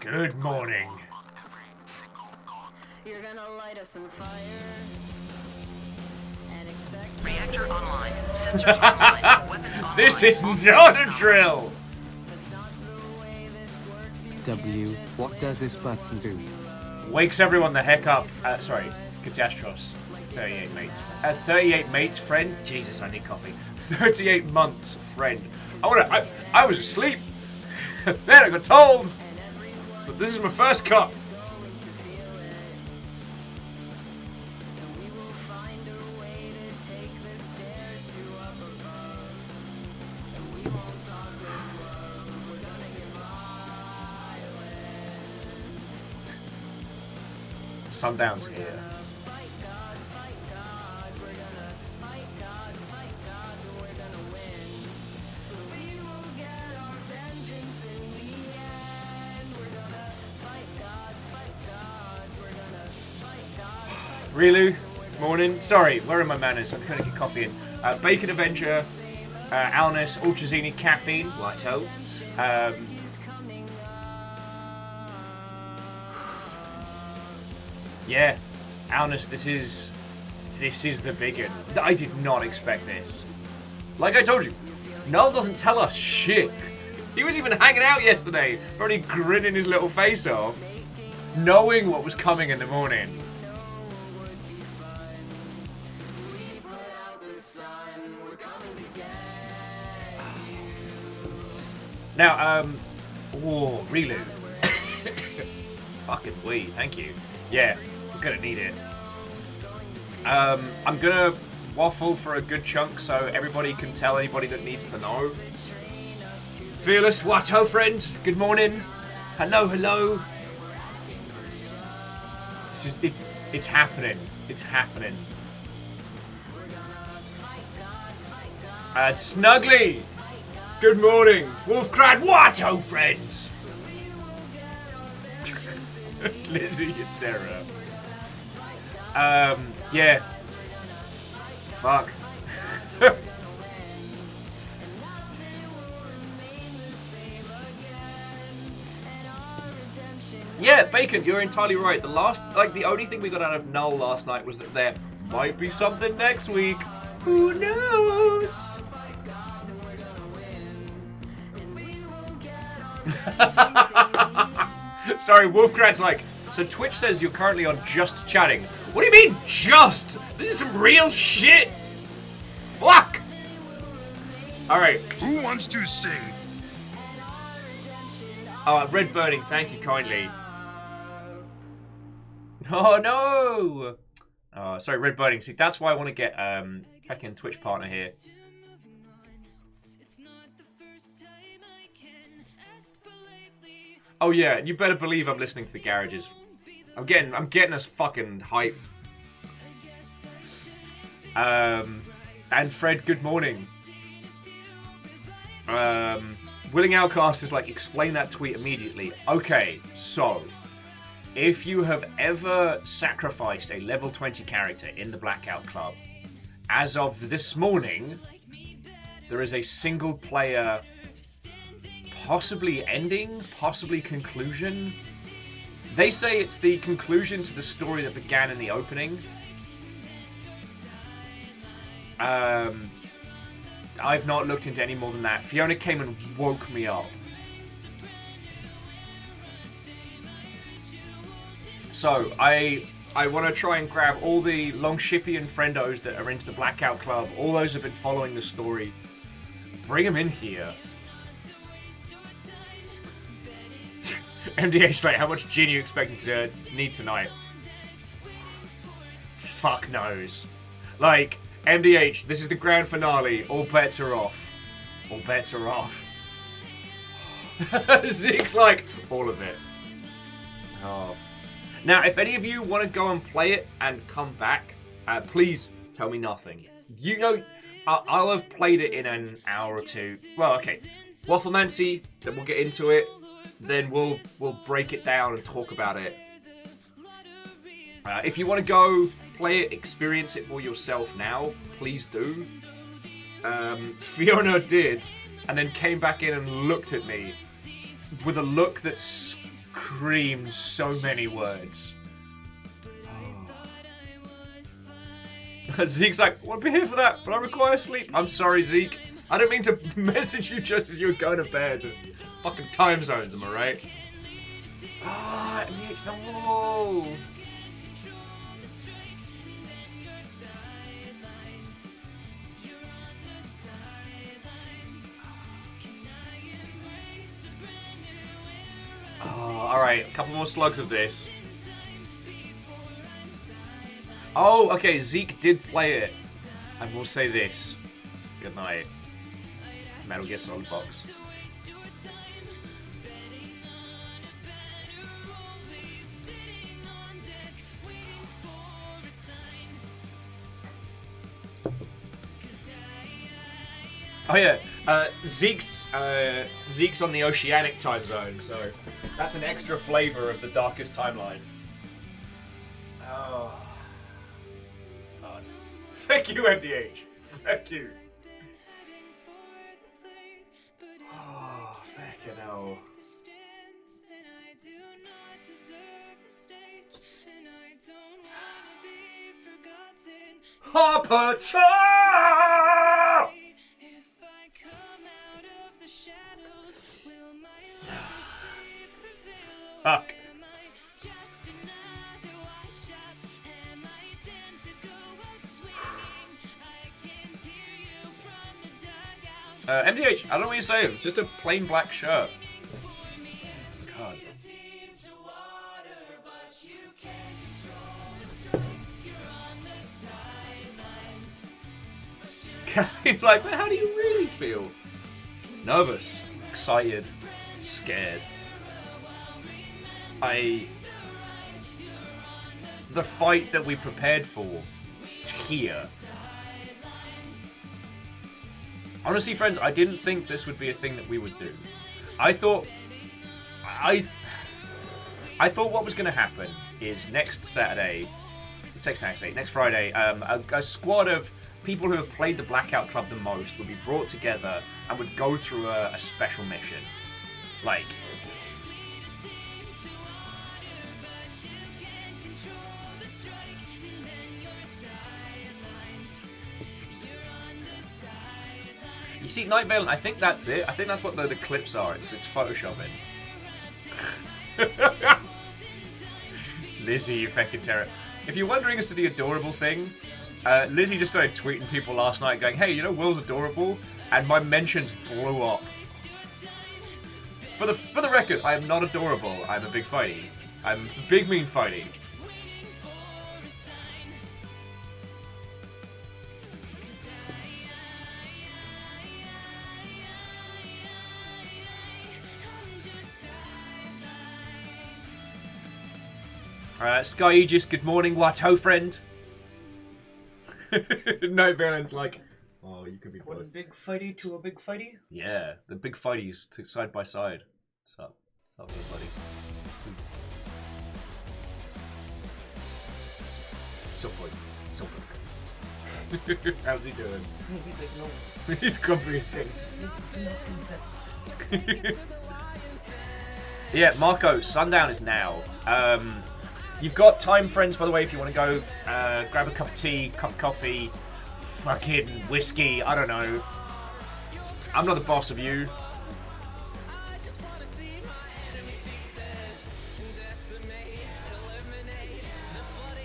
Good morning. You're gonna light us on fire and expect Reactor online. Sensors online. Weapons online. This is not a drill. that's not the way this works. You W, what does this button do? Wakes everyone the heck up. Sorry, Catastros. 38 mates. 38 mates friend. Jesus, I need coffee. 38 months friend. I was asleep. Then I got told. So this is my first cup. Sundown's here. Rilu, morning. Sorry, where are my manners? I'm trying to get coffee in. Bacon Avenger, Alnus, Ultrazini, Caffeine, Whiteo. Yeah, Alnus, this is the big one. I did not expect this. Like I told you, Null doesn't tell us shit. He was even hanging out yesterday, already grinning his little face off, knowing what was coming in the morning. Now, whoa, Rilu. Fucking wee, thank you. Yeah, I'm gonna need it. I'm gonna waffle for a good chunk so everybody can tell anybody that needs to know. Fearless Watto friend, good morning. Hello, hello. It's happening. It's happening. Snuggly, good morning. Wolfcrad Watto friends. Lizzie, your terror. Yeah. Fuck. Yeah, Bacon, you're entirely right. The only thing we got out of Null last night was that there might be something next week. Who knows? Sorry, Wolfcrat's like, so Twitch says you're currently on Just Chatting. What do you mean, just? This is some real shit! Fuck! Alright. Who wants to sing? Red Burning, thank you kindly. Oh no! Oh, sorry, Red Burning. See, that's why I want to get fucking Twitch partner here. Oh yeah, you better believe I'm listening to the garages. I'm getting us fucking hyped. And Fred, good morning. Willing Outcast is like, explain that tweet immediately. Okay, so if you have ever sacrificed a level 20 character in the Blackout Club, as of this morning, there is a single player possibly ending, possibly conclusion. They say it's the conclusion to the story that began in the opening. I've not looked into any more than that. Fiona came and woke me up. So, I want to try and grab all the Longshipian friendos that are into the Blackout Club. All those have been following the story. Bring them in here. MDH, like, how much gin are you expecting to need tonight? Fuck knows. Like, MDH, this is the grand finale. All bets are off. All bets are off. Zeke's like, all of it. Oh. Now, if any of you want to go and play it and come back, please tell me nothing. You know, I'll have played it in an hour or two. Well, okay. Wafflemancy, then we'll get into it. Then we'll break it down and talk about it. If you want to go play it, experience it for yourself now, please do. Fiona did, and then came back in and looked at me with a look that creamed so many words. Oh. Zeke's like, won't be here for that, but I require sleep. I'm sorry, Zeke. I don't mean to message you just as you're going to bed. Fucking time zones, am I right? Ah, MDH, no. Oh, alright, a couple more slugs of this. Oh, okay, Zeke did play it. And we'll say this. Good night. Metal Gear Solid box. Oh yeah, Zeke's on the oceanic time zone, so that's an extra flavor of the darkest timeline. Oh, God. Thank you, MDH. Thank you. Oh, fucking hell. Harper Cha! Fuck. MDH, I don't know what you're saying. It's just a plain black shirt. God. He's like, but how do you really feel? Nervous, excited, scared. The fight that we prepared for, it's here. Honestly, friends, I didn't think this would be a thing that we would do. I thought what was going to happen is next Friday, a squad of people who have played the Blackout Club the most would be brought together and would go through a special mission. Like, you see, Night Vale, I think that's it. I think that's what the clips are. It's photoshopping. Lizzie, you fucking terror. If you're wondering as to the adorable thing, Lizzie just started tweeting people last night going, hey, you know Will's adorable? And my mentions blew up. For the record, I am not adorable. I'm a big fighty. I'm a big mean fighty. Sky Aegis, good morning, what ho, friend? No, Valen's like, oh, you could be both. One big fighty to a big fighty? Yeah, the big fighties side by side. What's up? What's up, little buddy? So funny. So funny. How's he doing? He's like, no. He's grumpy as shit. Yeah, Marco, Sundown is now. You've got time, friends, by the way, if you want to go grab a cup of tea, cup of coffee, fucking whiskey, I don't know. I'm not the boss of you.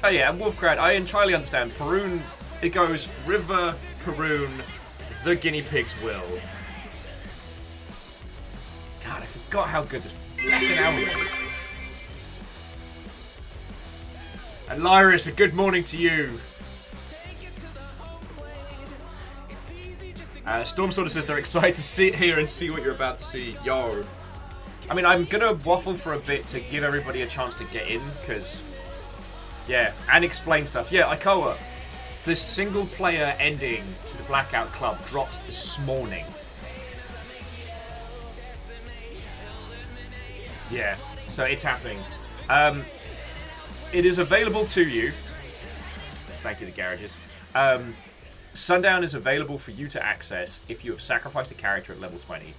Oh yeah, Wolfcrad, I entirely understand. Perun, it goes River, Perun, the guinea pigs will. God, I forgot how good this fucking album is. And Lyris, a good morning to you. Storm sort of says they're excited to sit here and see what you're about to see. Yo. I mean, I'm going to waffle for a bit to give everybody a chance to get in, because, yeah, and explain stuff. Yeah, Ikoa, the single player ending to the Blackout Club dropped this morning. Yeah, so it's happening. It is available to you. Thank you, the garages. Sundown is available for you to access if you have sacrificed a character at level 20.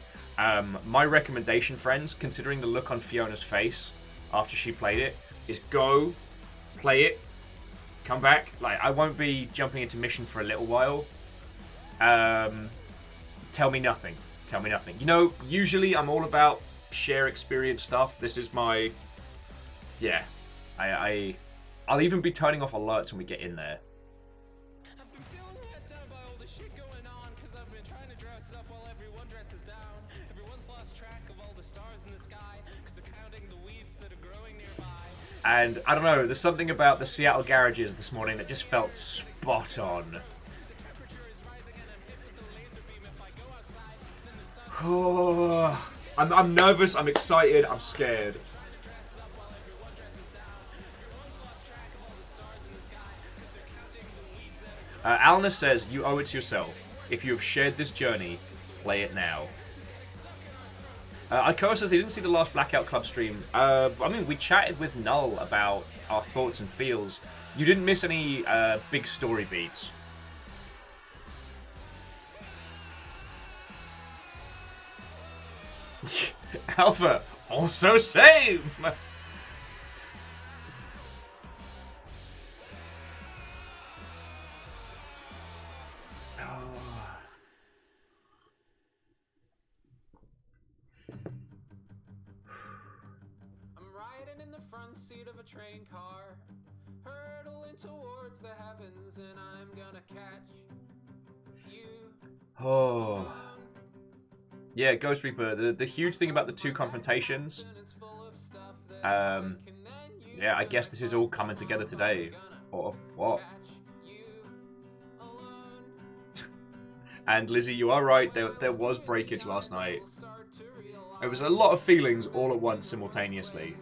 My recommendation, friends, considering the look on Fiona's face, after she played it is go, play it, come back. Like, I won't be jumping into mission for a little while. Tell me nothing. Tell me nothing. You know, usually I'm all about share experience stuff. This is my... Yeah. I'll even be turning off alerts when we get in there. I've been feeling let down by all the shit going on, cause I've been trying to dress up while everyone dresses down. Everyone's lost track of all the stars in the sky, cause they're counting the weeds that are growing nearby. And I don't know, there's something about the Seattle garages this morning that just felt spot on. Oh, I'm nervous, I'm excited, I'm scared. Alna says, you owe it to yourself. If you have shared this journey, play it now. Ikoa says they didn't see the last Blackout Club stream. I mean, we chatted with Null about our thoughts and feels. You didn't miss any big story beats. Alpha, also same! Train car, hurtling towards the heavens, and I'm gonna catch you. Oh. Yeah, Ghost Reaper, the huge thing about the two confrontations, yeah, I guess this is all coming together today. Or what? And Lizzie, you are right, there was breakage last night. There was a lot of feelings all at once simultaneously.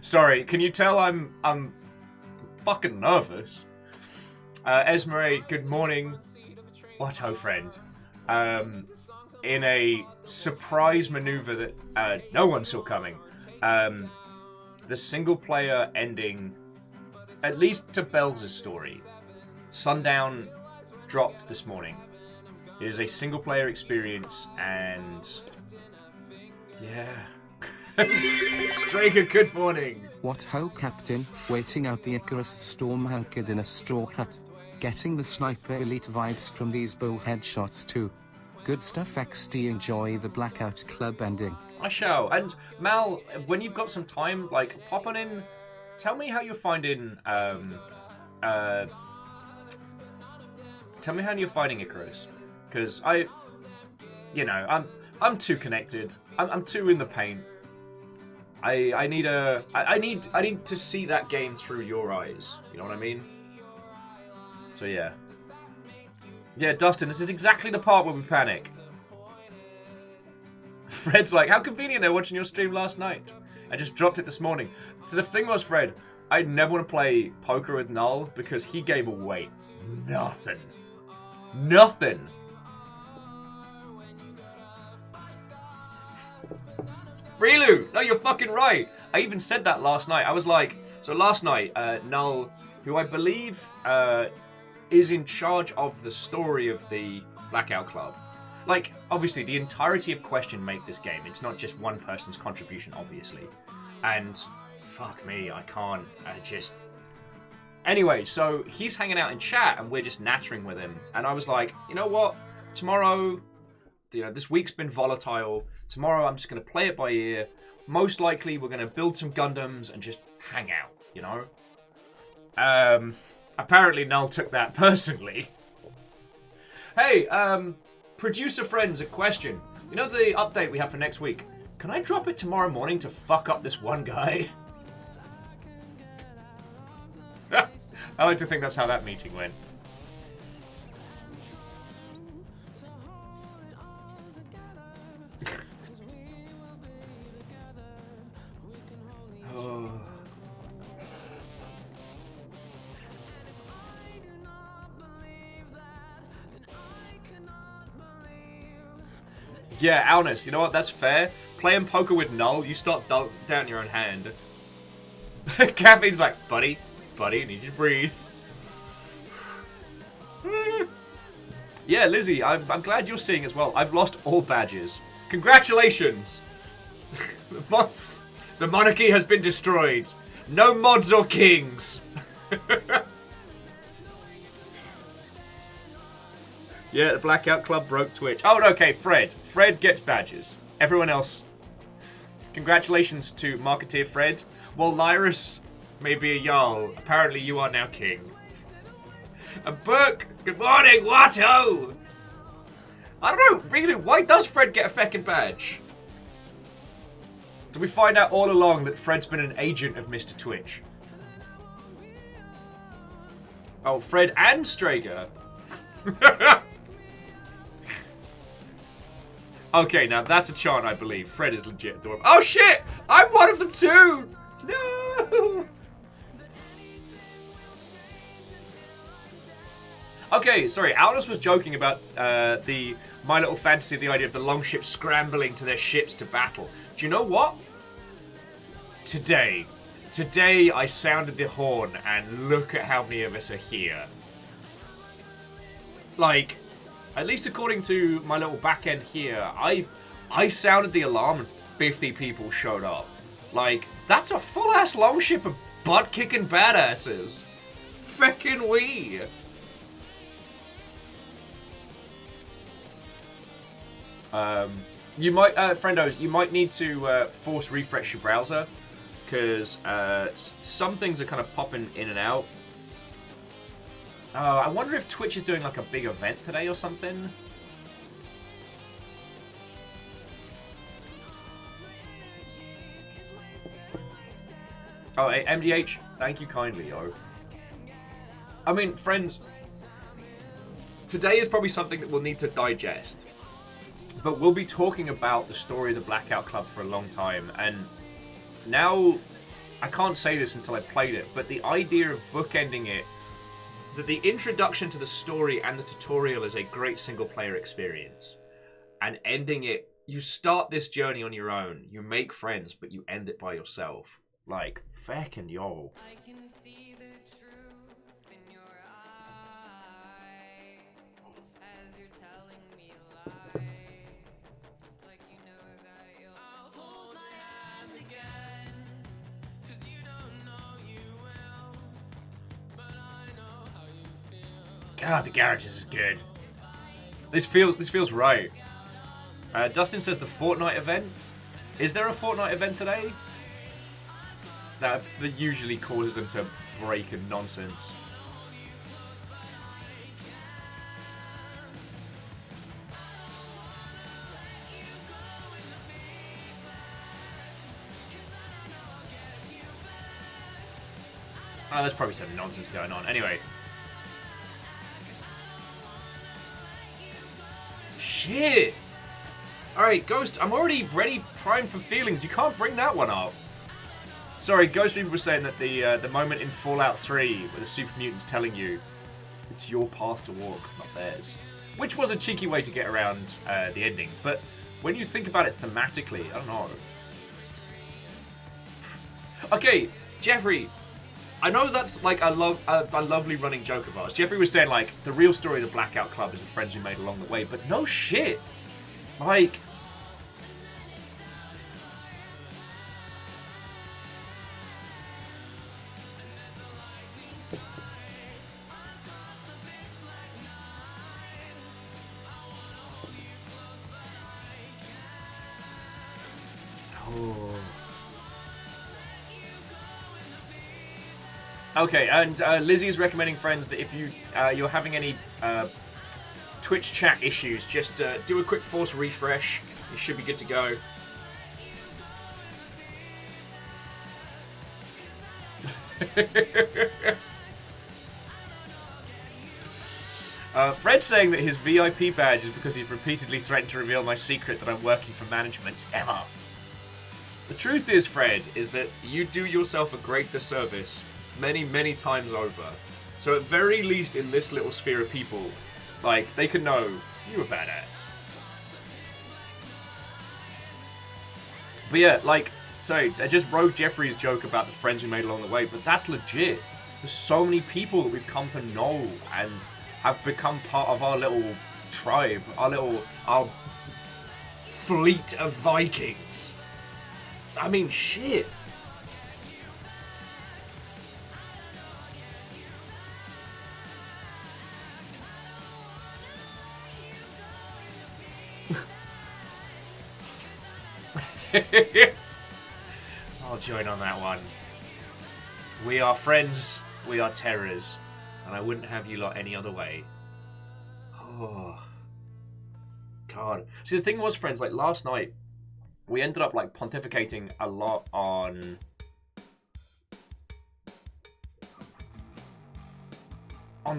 Sorry, can you tell I'm fucking nervous? Esmeralda, good morning. What ho, friend. In a surprise maneuver that no one saw coming, the single player ending, at least to Bells' story, Sundown dropped this morning. It is a single player experience, and yeah. Straker, good morning. What ho, Captain, waiting out the Icarus storm anchored in a straw hut. Getting the sniper elite vibes from these bull headshots too. Good stuff XD, enjoy the Blackout Club ending. I shall. And Mal, when you've got some time, like, pop on in, tell me how you're finding, tell me how you're finding Icarus. Because I'm too connected. I'm too in the paint. I need to see that game through your eyes. You know what I mean? So yeah. Yeah, Dustin, this is exactly the part where we panic. Fred's like, how convenient they're watching your stream last night. I just dropped it this morning. The thing was, Fred, I never want to play poker with Null because he gave away nothing. Nothing. Relu! No, you're fucking right. I even said that last night. I was like, so last night, Null, who I believe is in charge of the story of the Blackout Club. Like, obviously, the entirety of Question make this game. It's not just one person's contribution, obviously. And, fuck me, I can't, Anyway, so he's hanging out in chat, and we're just nattering with him. And I was like, you know what? Tomorrow, this week's been volatile. Tomorrow, I'm just going to play it by ear. Most likely, we're going to build some Gundams and just hang out, you know? Apparently, Null took that personally. Hey, producer friends, a question. You know the update we have for next week? Can I drop it tomorrow morning to fuck up this one guy? I like to think that's how that meeting went. Oh. Yeah, Alnus, you know what? That's fair. Playing poker with Null, you start down your own hand. Caffeine's like, buddy, I need you to breathe. Yeah, Lizzie, I'm glad you're seeing as well. I've lost all badges. Congratulations! The monarchy has been destroyed. No mods or kings. Yeah, the Blackout Club broke Twitch. Oh, okay, Fred. Fred gets badges. Everyone else. Congratulations to Marketeer Fred. While Lyrus may be a Jarl, apparently you are now king. And Burke, good morning, Watto! I don't know, really, why does Fred get a feckin' badge? Did we find out all along that Fred's been an agent of Mr. Twitch? Oh, Fred and Strager. Okay, now that's a chant, I believe. Fred is legit adorable. Oh shit! I'm one of them too! No! Okay, sorry. Aldous was joking about the My Little Fantasy, the idea of the longships scrambling to their ships to battle. Do you know what? Today I sounded the horn, and look at how many of us are here. Like, at least according to my little back end here, I sounded the alarm and 50 people showed up. Like, that's a full-ass longship of butt-kicking badasses. Feckin' we. You might, friendos, you might need to force refresh your browser, because some things are kind of popping in and out. I wonder if Twitch is doing like a big event today or something. Oh, hey, MDH, thank you kindly, yo. I mean, friends, today is probably something that we'll need to digest. But we'll be talking about the story of the Blackout Club for a long time, and now, I can't say this until I played it, but the idea of bookending it, that the introduction to the story and the tutorial is a great single-player experience, and ending it, you start this journey on your own, you make friends, but you end it by yourself. Like, feckin' yo. I can see the truth in your eye as you're telling me lies. Like you know that I'll hold my hand again. 'Cause you don't know you will, but I know how you feel. God, the garages is good. This feels right. Dustin says the Fortnite event. Is there a Fortnite event today? That usually causes them to break and nonsense. Oh, there's probably some nonsense going on. Anyway. Shit! Alright, Ghost, I'm already ready, primed for feelings. You can't bring that one up. Sorry, Ghost people were saying that the moment in Fallout 3 where the super mutant's telling you it's your path to walk, not theirs. Which was a cheeky way to get around the ending. But when you think about it thematically, I don't know. Okay, Jeffrey, I know that's like a lovely running joke of ours. Jeffrey was saying like the real story of the Blackout Club is the friends we made along the way, but no shit. Like, okay, and Lizzie is recommending, friends, that if you're having any Twitch chat issues, just do a quick force refresh. You should be good to go. Fred's saying that his VIP badge is because he's repeatedly threatened to reveal my secret that I'm working for management. Ever. The truth is, Fred, is that you do yourself a great disservice many, many times over. So at very least in this little sphere of people, like, they can know you're a badass. But yeah, like, sorry, I just wrote Jeffrey's joke about the friends we made along the way, but that's legit. There's so many people that we've come to know and have become part of our little tribe, our fleet of Vikings. I mean, shit. I'll join on that one. We are friends, we are terrors, and I wouldn't have you lot any other way. Oh, God. See, the thing was, friends, like last night, we ended up like pontificating a lot on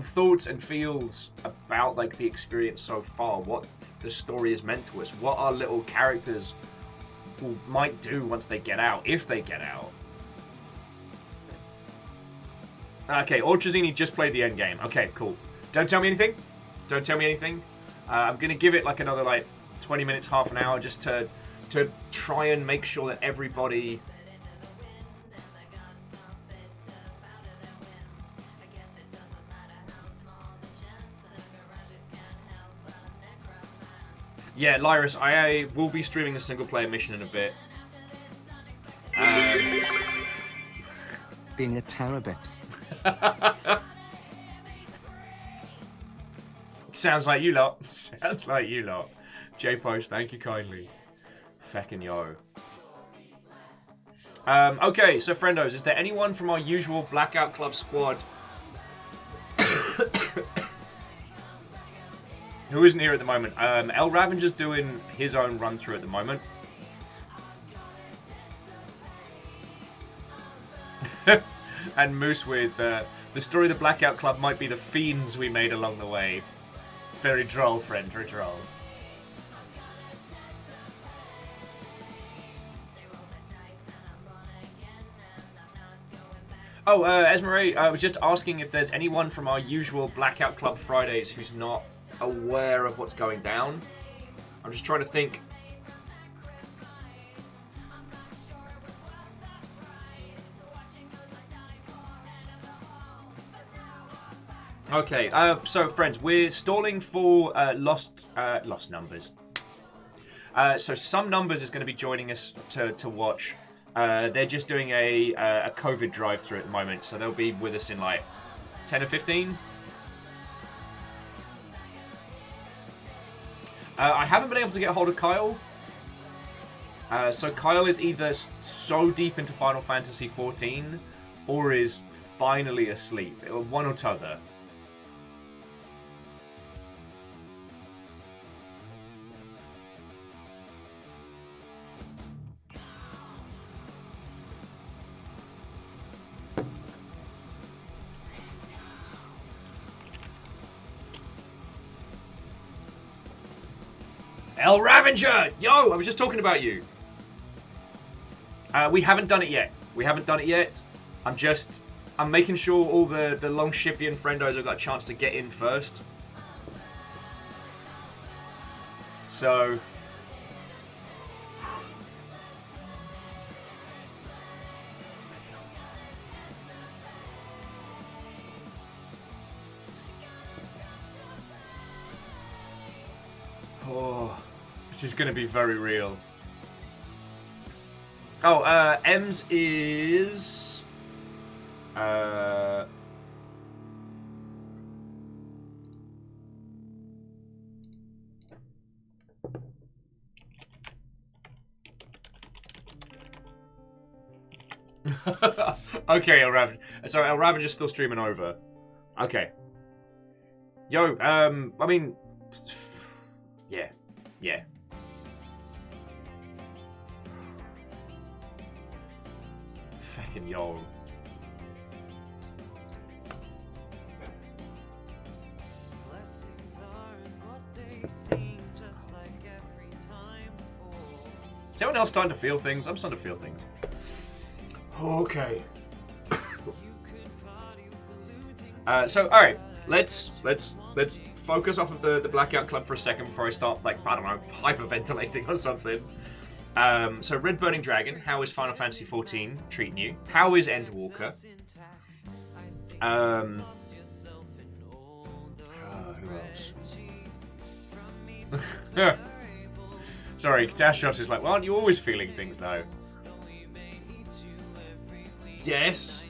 thoughts and feels about like the experience so far, what the story has meant to us, what our little characters might do once they get out, if they get out. Okay, Orchazini just played the end game. Okay, cool. Don't tell me anything. Don't tell me anything. I'm gonna give it like another like 20 minutes, half an hour, just to try and make sure that everybody. Yeah, Lyris, I will be streaming the single player mission in a bit. Being a terabit. Sounds like you lot. Sounds like you lot. J-Post, thank you kindly. Feckin' yo. Okay, so friendos, is there anyone from our usual Blackout Club squad who isn't here at the moment? El Ravenger's doing his own run through at the moment. And Moose with the story of the Blackout Club might be the fiends we made along the way. Very droll, friend, very droll. Oh, Esmeree, I was just asking if there's anyone from our usual Blackout Club Fridays who's not aware of what's going down. I'm just trying to think. Okay, so friends, we're stalling for lost numbers. So some numbers is going to be joining us to watch. They're just doing a COVID drive-through at the moment, so they'll be with us in like 10 or 15. I haven't been able to get a hold of Kyle. So Kyle is either so deep into Final Fantasy XIV or is finally asleep. One or t'other. El Ravenger! Yo, I was just talking about you. We haven't done it yet. I'm making sure all the Longshipian friendos have got a chance to get in first. So... Oh, this is going to be very real. Oh, Ems is... Okay, El Raven. Sorry, El Ravenger's still streaming over. Okay. Yo, I mean... Yeah. Fucking yo. Blessings Is anyone else starting to feel things? I'm starting to feel things. Okay. So, all right, let's focus off of the Blackout Club for a second before I start, like, I don't know, hyperventilating or something. So, Red Burning Dragon, how is Final Fantasy XIV treating you? How is Endwalker? Who else? Sorry, Dashshot is like, well, aren't you always feeling things, though? Yes.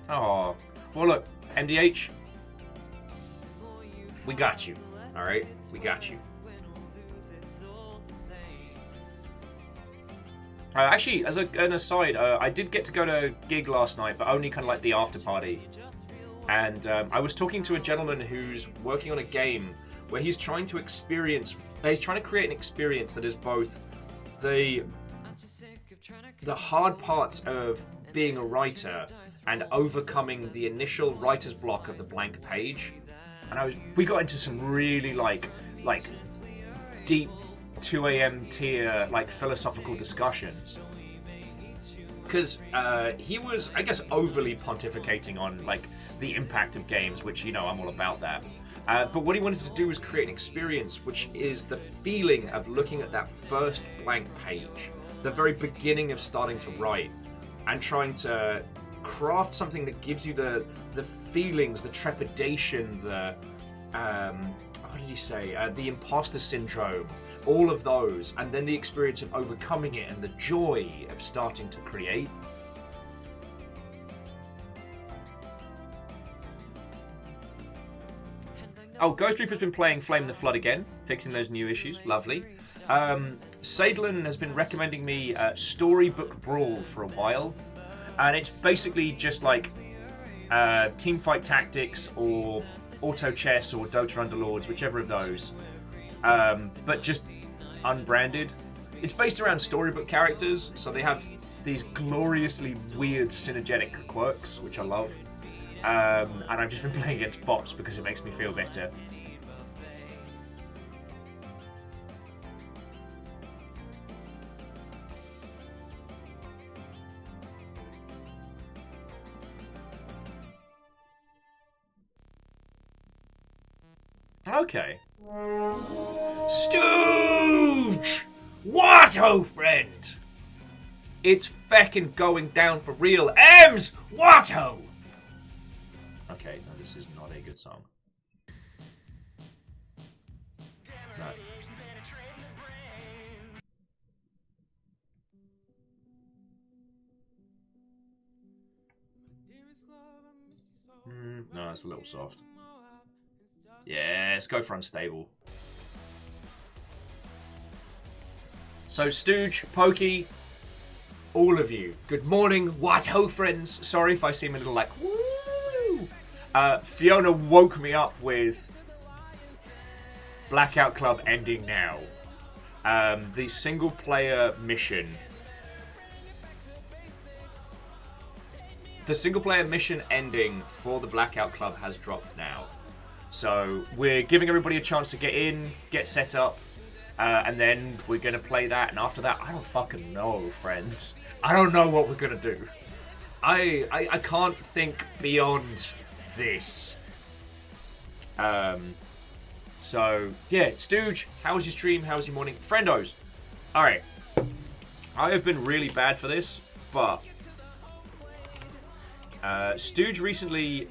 Oh, well, look, MDH, we got you. All right, we got you. Actually, as an aside, I did get to go to a gig last night, but only kind of like the after party. And I was talking to a gentleman who's working on a game where he's trying to create an experience that is both the hard parts of being a writer and overcoming the initial writer's block of the blank page. And we got into some really like deep 2 a.m. tier like philosophical discussions. Because he was, I guess, overly pontificating on like the impact of games, which, you know, I'm all about that. But what he wanted to do was create an experience which is the feeling of looking at that first blank page, the very beginning of starting to write, and trying to craft something that gives you the feelings, the trepidation, the what did he say? The imposter syndrome, all of those, and then the experience of overcoming it and the joy of starting to create. Oh, Ghost Reaper's been playing Flame the Flood again, fixing those new issues. Lovely. Sadlin has been recommending me Storybook Brawl for a while, and it's basically just like teamfight tactics or auto chess or Dota Underlords, whichever of those, but just unbranded. It's based around storybook characters, so they have these gloriously weird synergetic quirks, which I love. And I've just been playing against bots because it makes me feel better. Okay. Stooge! What, oh friend? It's feckin' going down for real. Ems! What, ho? Okay, no, this is not a good song. No. No, it's a little soft. Yeah, let's go for unstable. So, Stooge, Pokey, all of you, good morning, what ho, friends. Sorry if I seem a little like, woo! Fiona woke me up with Blackout Club ending now. The single player mission. The single player mission ending for the Blackout Club has dropped now. So we're giving everybody a chance to get in, get set up, and then we're going to play that. And after that, I don't fucking know, friends. I don't know what we're going to do. I can't think beyond this. So, yeah, Stooge, how was your stream? How was your morning? Friendos, alright. I have been really bad for this, but Stooge recently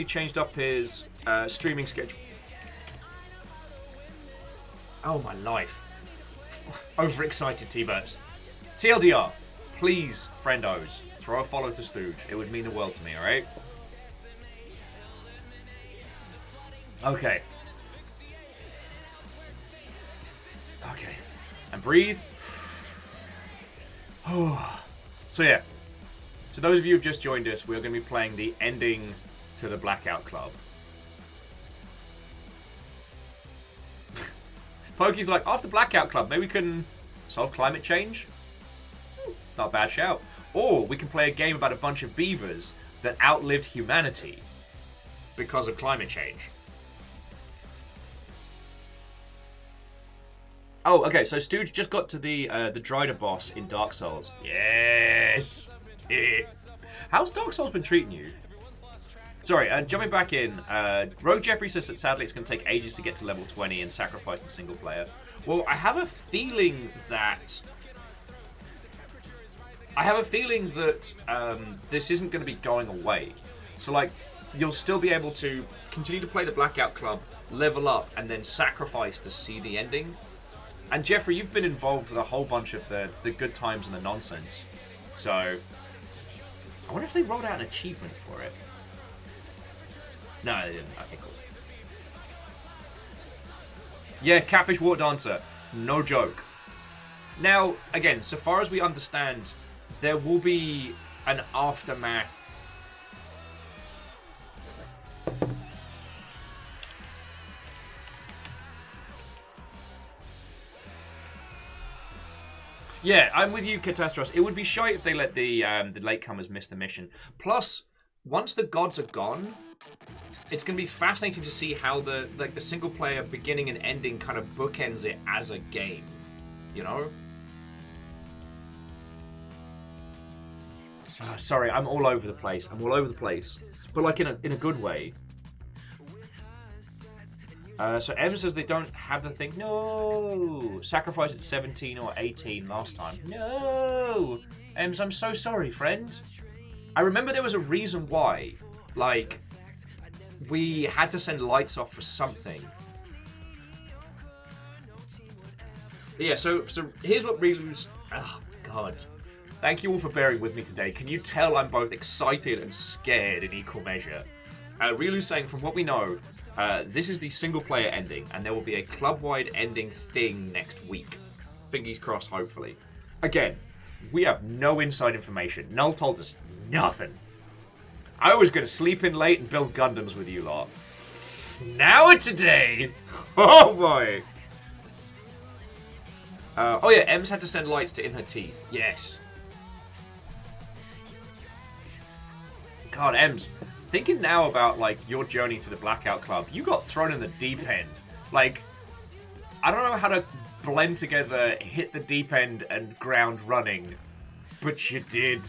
changed up his streaming schedule. Oh my life. Overexcited T-Birds. TLDR, please, friendos, throw a follow to Stooge. It would mean the world to me, alright? Okay. Okay. And breathe. So yeah. To those of you who've just joined us, we're going to be playing the ending to the Blackout Club. Pokey's like, after Blackout Club, maybe we can solve climate change? Not a bad shout. Or we can play a game about a bunch of beavers that outlived humanity because of climate change. Oh, okay, so Stooge just got to the Drider boss in Dark Souls. Yes! How's Dark Souls been treating you? Sorry, jumping back in, Rogue Jeffrey says that sadly it's going to take ages to get to level 20 and sacrifice the single player. Well, I have a feeling that this isn't going to be going away. So, like, you'll still be able to continue to play the Blackout Club, level up, and then sacrifice to see the ending. And Jeffrey, you've been involved with a whole bunch of the good times and the nonsense. So, I wonder if they rolled out an achievement for it. No, they didn't. Okay, cool. Yeah, Catfish Water Dancer. No joke. Now, again, so far as we understand, there will be an aftermath. Yeah, I'm with you, Catastros. It would be shy if they let the latecomers miss the mission. Plus, once the gods are gone, it's going to be fascinating to see how the single player beginning and ending kind of bookends it as a game. You know? Sorry, I'm all over the place. But like in a good way. So M says they don't have the thing. No! Sacrifice at 17 or 18 last time. No! Ems, I'm so sorry, friend. I remember there was a reason why. Like, we had to send lights off for something. But yeah, so here's what Rilu's... Oh, God. Thank you all for bearing with me today. Can you tell I'm both excited and scared in equal measure? Rilu's saying, from what we know, this is the single-player ending, and there will be a club-wide ending thing next week. Fingers crossed, hopefully. Again, we have no inside information. Null told us nothing. I was going to sleep in late and build Gundams with you lot. Now it's a day! Oh, boy! Oh, yeah, Ems had to send lights to in her teeth. Yes. God, Ems, thinking now about, like, your journey to the Blackout Club, you got thrown in the deep end. Like, I don't know how to blend together hit the deep end and ground running, but you did.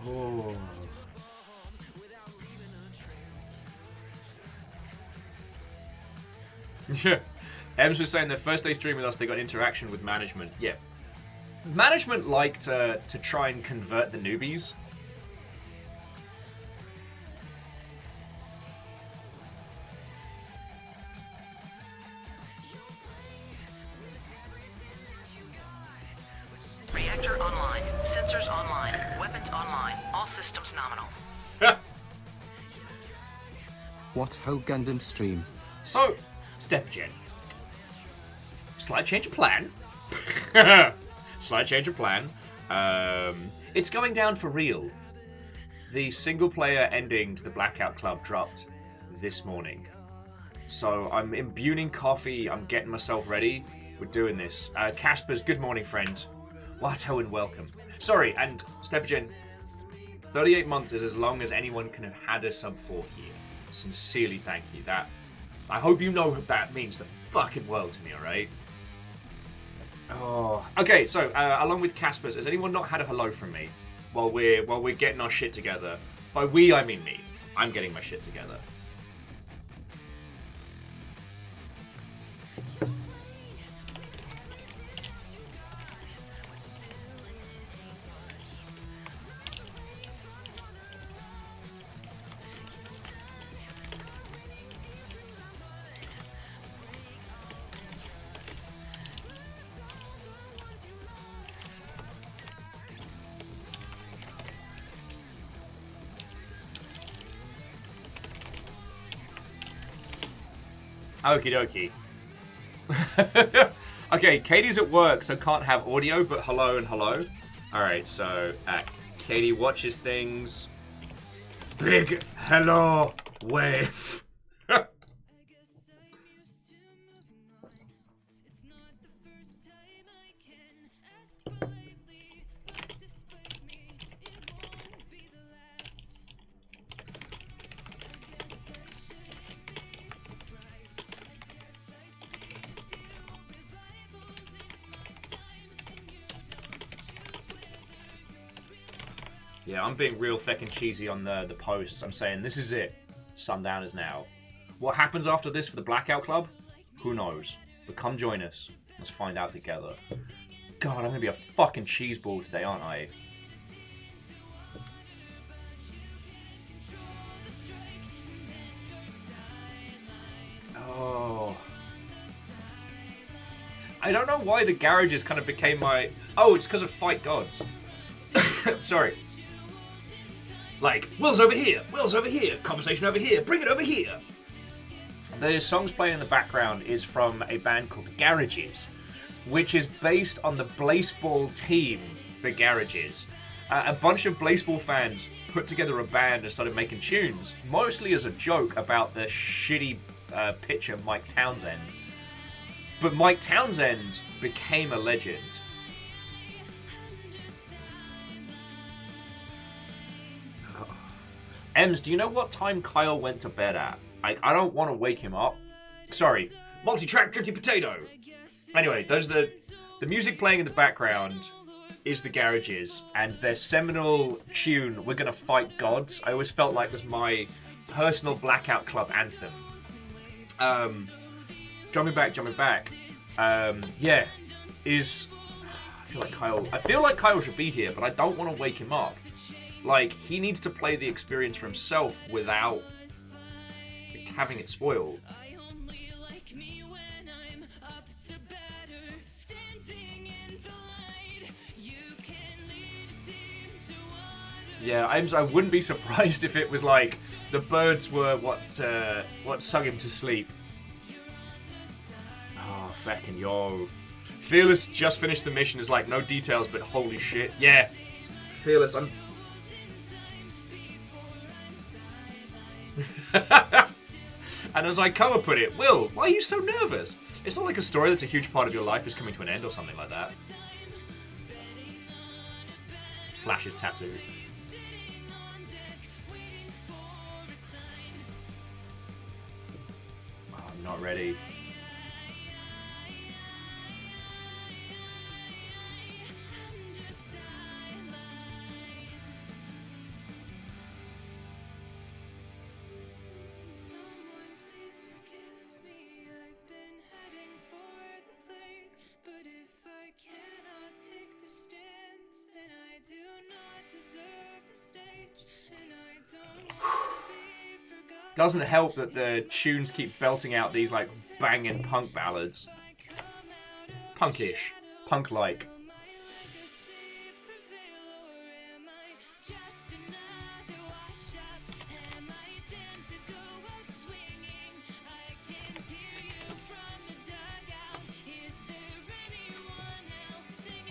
Oh. Yeah. Ems was saying their first day stream with us, they got interaction with management. Yeah. Management like to try and convert the newbies. Reactor online. Sensors online. Weapons online. All systems nominal. What ho Gundam stream? So, Stepgen. Slight change of plan. Slight change of plan. It's going down for real. The single-player ending to the Blackout Club dropped this morning. So I'm imbuing coffee. I'm getting myself ready. We're doing this. Casper's good morning, friend. Watto and welcome. Sorry, and Stepgen, 38 months is as long as anyone can have had a sub 4 here. Sincerely thank you. That, I hope you know what that means the fucking world to me, alright? Oh. Okay, so, along with Casper's, has anyone not had a hello from me while we're getting our shit together? By we, I mean me. I'm getting my shit together. Okie dokie. Okay, Katie's at work, so can't have audio, but hello and hello. Alright, so, Katie watches things. Big hello wave. Yeah, I'm being real feckin' cheesy on the posts. I'm saying this is it. Sundown is now. What happens after this for the Blackout Club? Who knows? But come join us. Let's find out together. God, I'm gonna be a fucking cheeseball today, aren't I? Oh. I don't know why the garages kind of became my... Oh, it's because of Fight Gods. Sorry. Like, Will's over here, conversation over here, bring it over here. The songs playing in the background is from a band called Garages, which is based on the Blaseball team, the Garages. A bunch of Blaseball fans put together a band and started making tunes, mostly as a joke about the shitty pitcher Mike Townsend. But Mike Townsend became a legend. Ems, do you know what time Kyle went to bed at? I don't want to wake him up. Sorry, multi-track drifty potato. Anyway, those are the music playing in the background is the Garages, and their seminal tune, We're Gonna Fight Gods, I always felt like was my personal Blackout Club anthem. Jumping back. Yeah, is... I feel like Kyle should be here, but I don't want to wake him up. Like, he needs to play the experience for himself without having it spoiled. Yeah, I wouldn't be surprised if it was like the birds were what sung him to sleep. Oh, fucking yo. Fearless just finished the mission. Is like, no details, but holy shit. Yeah. Fearless, I'm... And as Ikoa put it, Will, why are you so nervous? It's not like a story that's a huge part of your life is coming to an end or something like that. Flash's tattoo. Oh, I'm not ready. Doesn't help that the tunes keep belting out these like banging punk ballads. Punkish. Punk-like.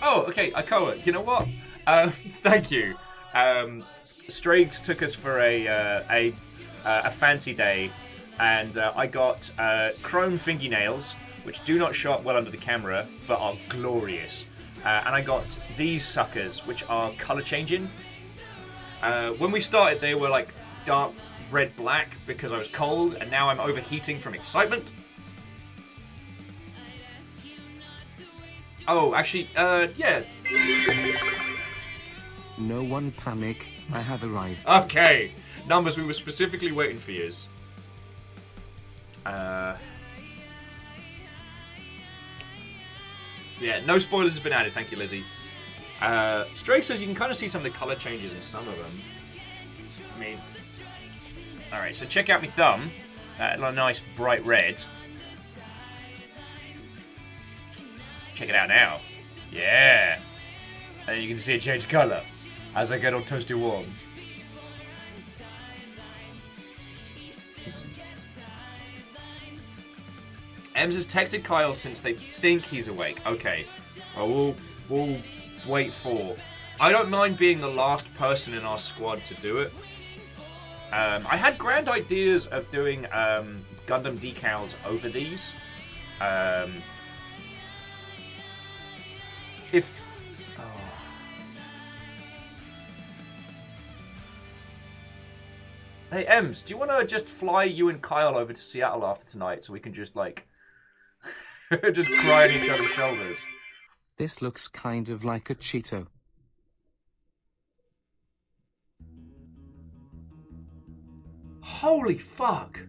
Oh, okay, Ikoa, you know what? Thank you. Strags took us for a fancy day, and I got chrome fingernails, which do not show up well under the camera, but are glorious. And I got these suckers, which are color changing. When we started, they were like dark red-black because I was cold, and now I'm overheating from excitement. Oh, actually, yeah. No one panic, I have arrived. Okay. Numbers, we were specifically waiting for yous. Yeah, no spoilers has been added. Thank you, Lizzie. Strake says you can kind of see some of the color changes in some of them. I mean... Alright, so check out my thumb. A nice bright red. Check it out now. Yeah. And then you can see it change colour as I get all toasty warm. Ems has texted Kyle since they think he's awake. Okay. Well, we'll wait for... I don't mind being the last person in our squad to do it. I had grand ideas of doing Gundam decals over these. Hey, Ems, do you want to just fly you and Kyle over to Seattle after tonight so we can just, like, just cry on each other's shoulders? This looks kind of like a Cheeto. Holy fuck!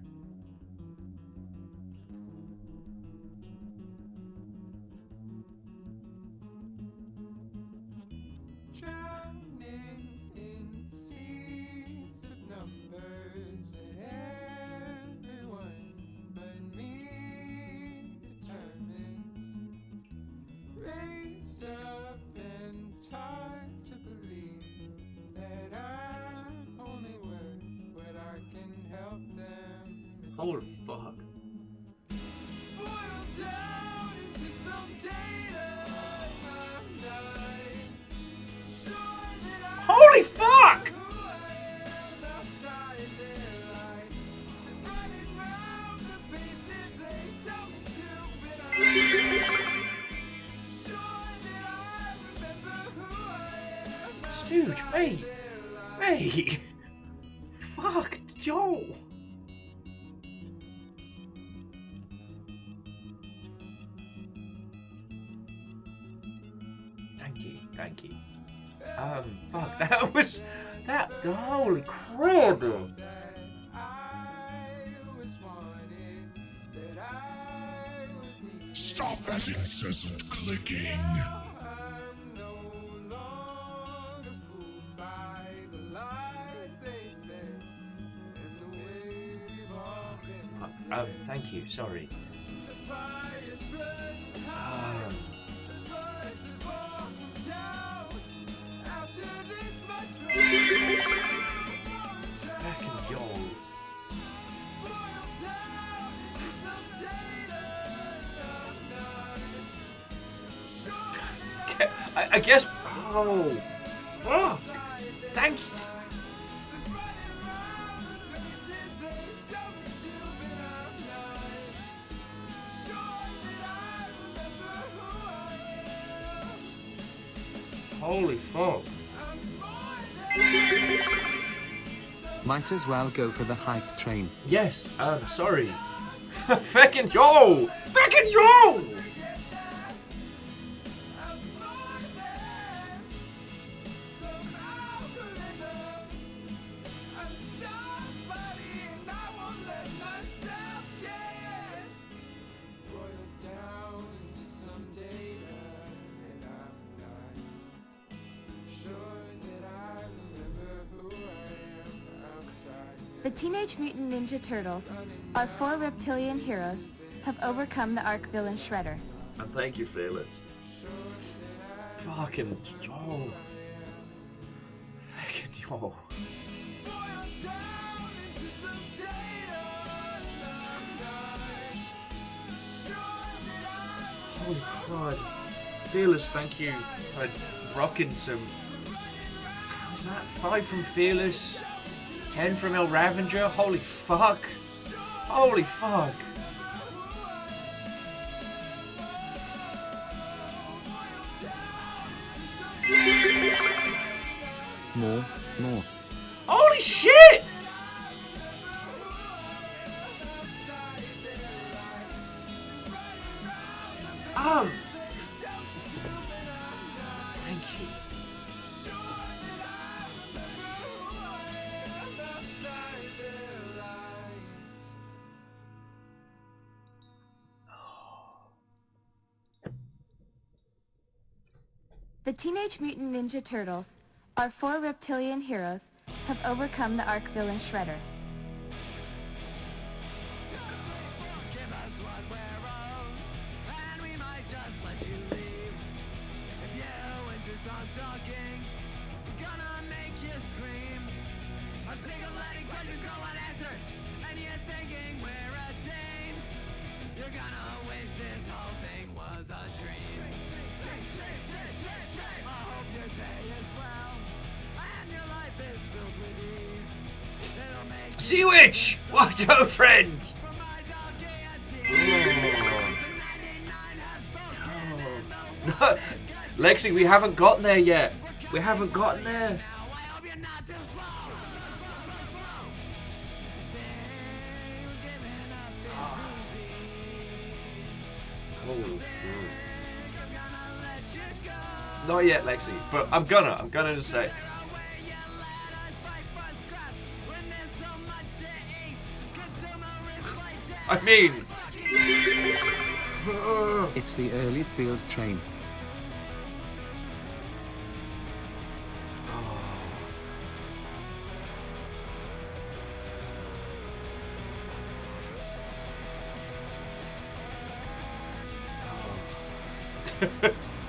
Drowning in seas of numbers that everyone but me determines. Raised up and taught to believe that I'm only worth what I can help them. Holy fuck. Boiled down into some data. I'm not sure that I Holy fuck! who I am outside their lights. And running round the bases they tell me to, but I'm sure that I remember who I am. Stooge, wait. Wait. Fuck, Joel. Thank you. Fuck, that was... holy crap. Stop that incessant clicking. I'm no longer fooled by the lies they fed and the way we've all been. Thank you, sorry. The fire's burning high, the floods have all come down. After this much rain, Back in Joel. boiled down into some data. I'm not sure that I guess... Oh. Fuck. Thank you. Holy fuck. Might as well go for the hype train. Yes, sorry. Feckin' yo! Feckin' yo! The Teenage Mutant Ninja Turtles, our 4 reptilian heroes, have overcome the arch villain Shredder. And thank you, Felix. Fucking yo. Fucking yo. Holy crud. Fearless, thank you for rocking some... What was that? 5 from Fearless, 10 from El Ravenger. Holy fuck. Holy fuck. More. Holy shit! Thank you. The Teenage Mutant Ninja Turtles, our 4 reptilian heroes, have overcome the arch villain Shredder. Sea Witch! What a friend! No. Lexi, we haven't gotten there yet. We haven't gotten there. Not yet, Lexi, but I'm gonna just say. I mean, It's the early fields train.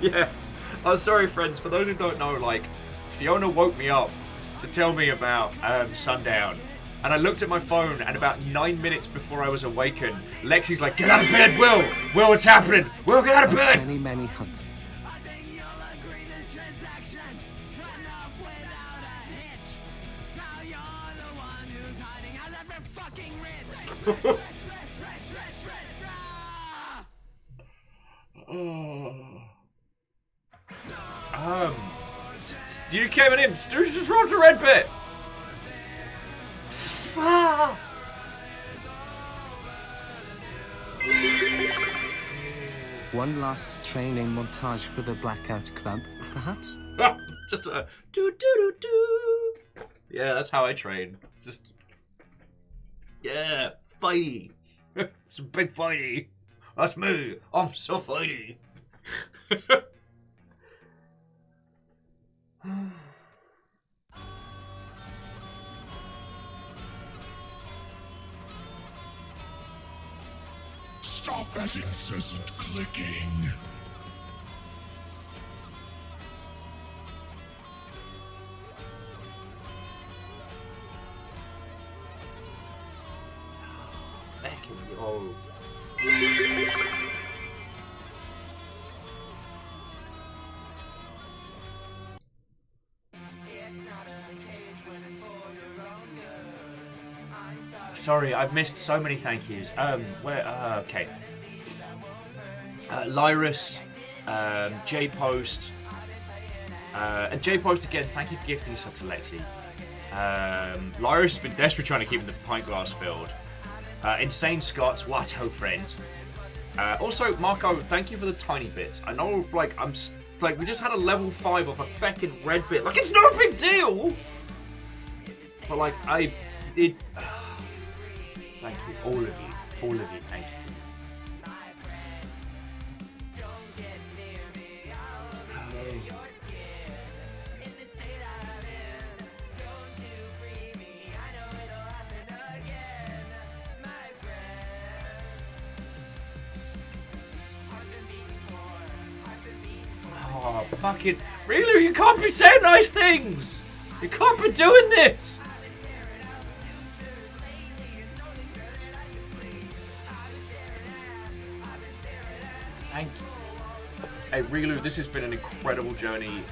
yeah. I'm sorry, friends. For those who don't know, like, Fiona woke me up to tell me about Sundown. And I looked at my phone, and about 9 minutes before I was awakened, Lexi's like, "Get out of bed, Will! Will, what's happening? Will, get out of bed!" Many, many hugs. You came in. Stu just rolled a red bit. One last training montage for the Blackout Club, perhaps? Just a do. Yeah, that's how I train. Just fighty. It's a big fighty. That's me. I'm so fighty. Stop that incessant clicking. Fucking yo. Sorry, I've missed so many thank yous. Okay. Lyrus, J Post, and J Post again. Thank you for gifting us up to Lexi. Lyrus has been desperately trying to keep the pint glass filled. Insane Scots, what a friend. Also, Marco, thank you for the tiny bits. I know, like, we just had a level 5 of a fucking red bit. Like, it's no big deal. But like, thank you, all of you, thank you. Oh, fucking, really? You can't be saying nice things! You can't be doing this! Thank you. Hey, Rilu, this has been an incredible journey,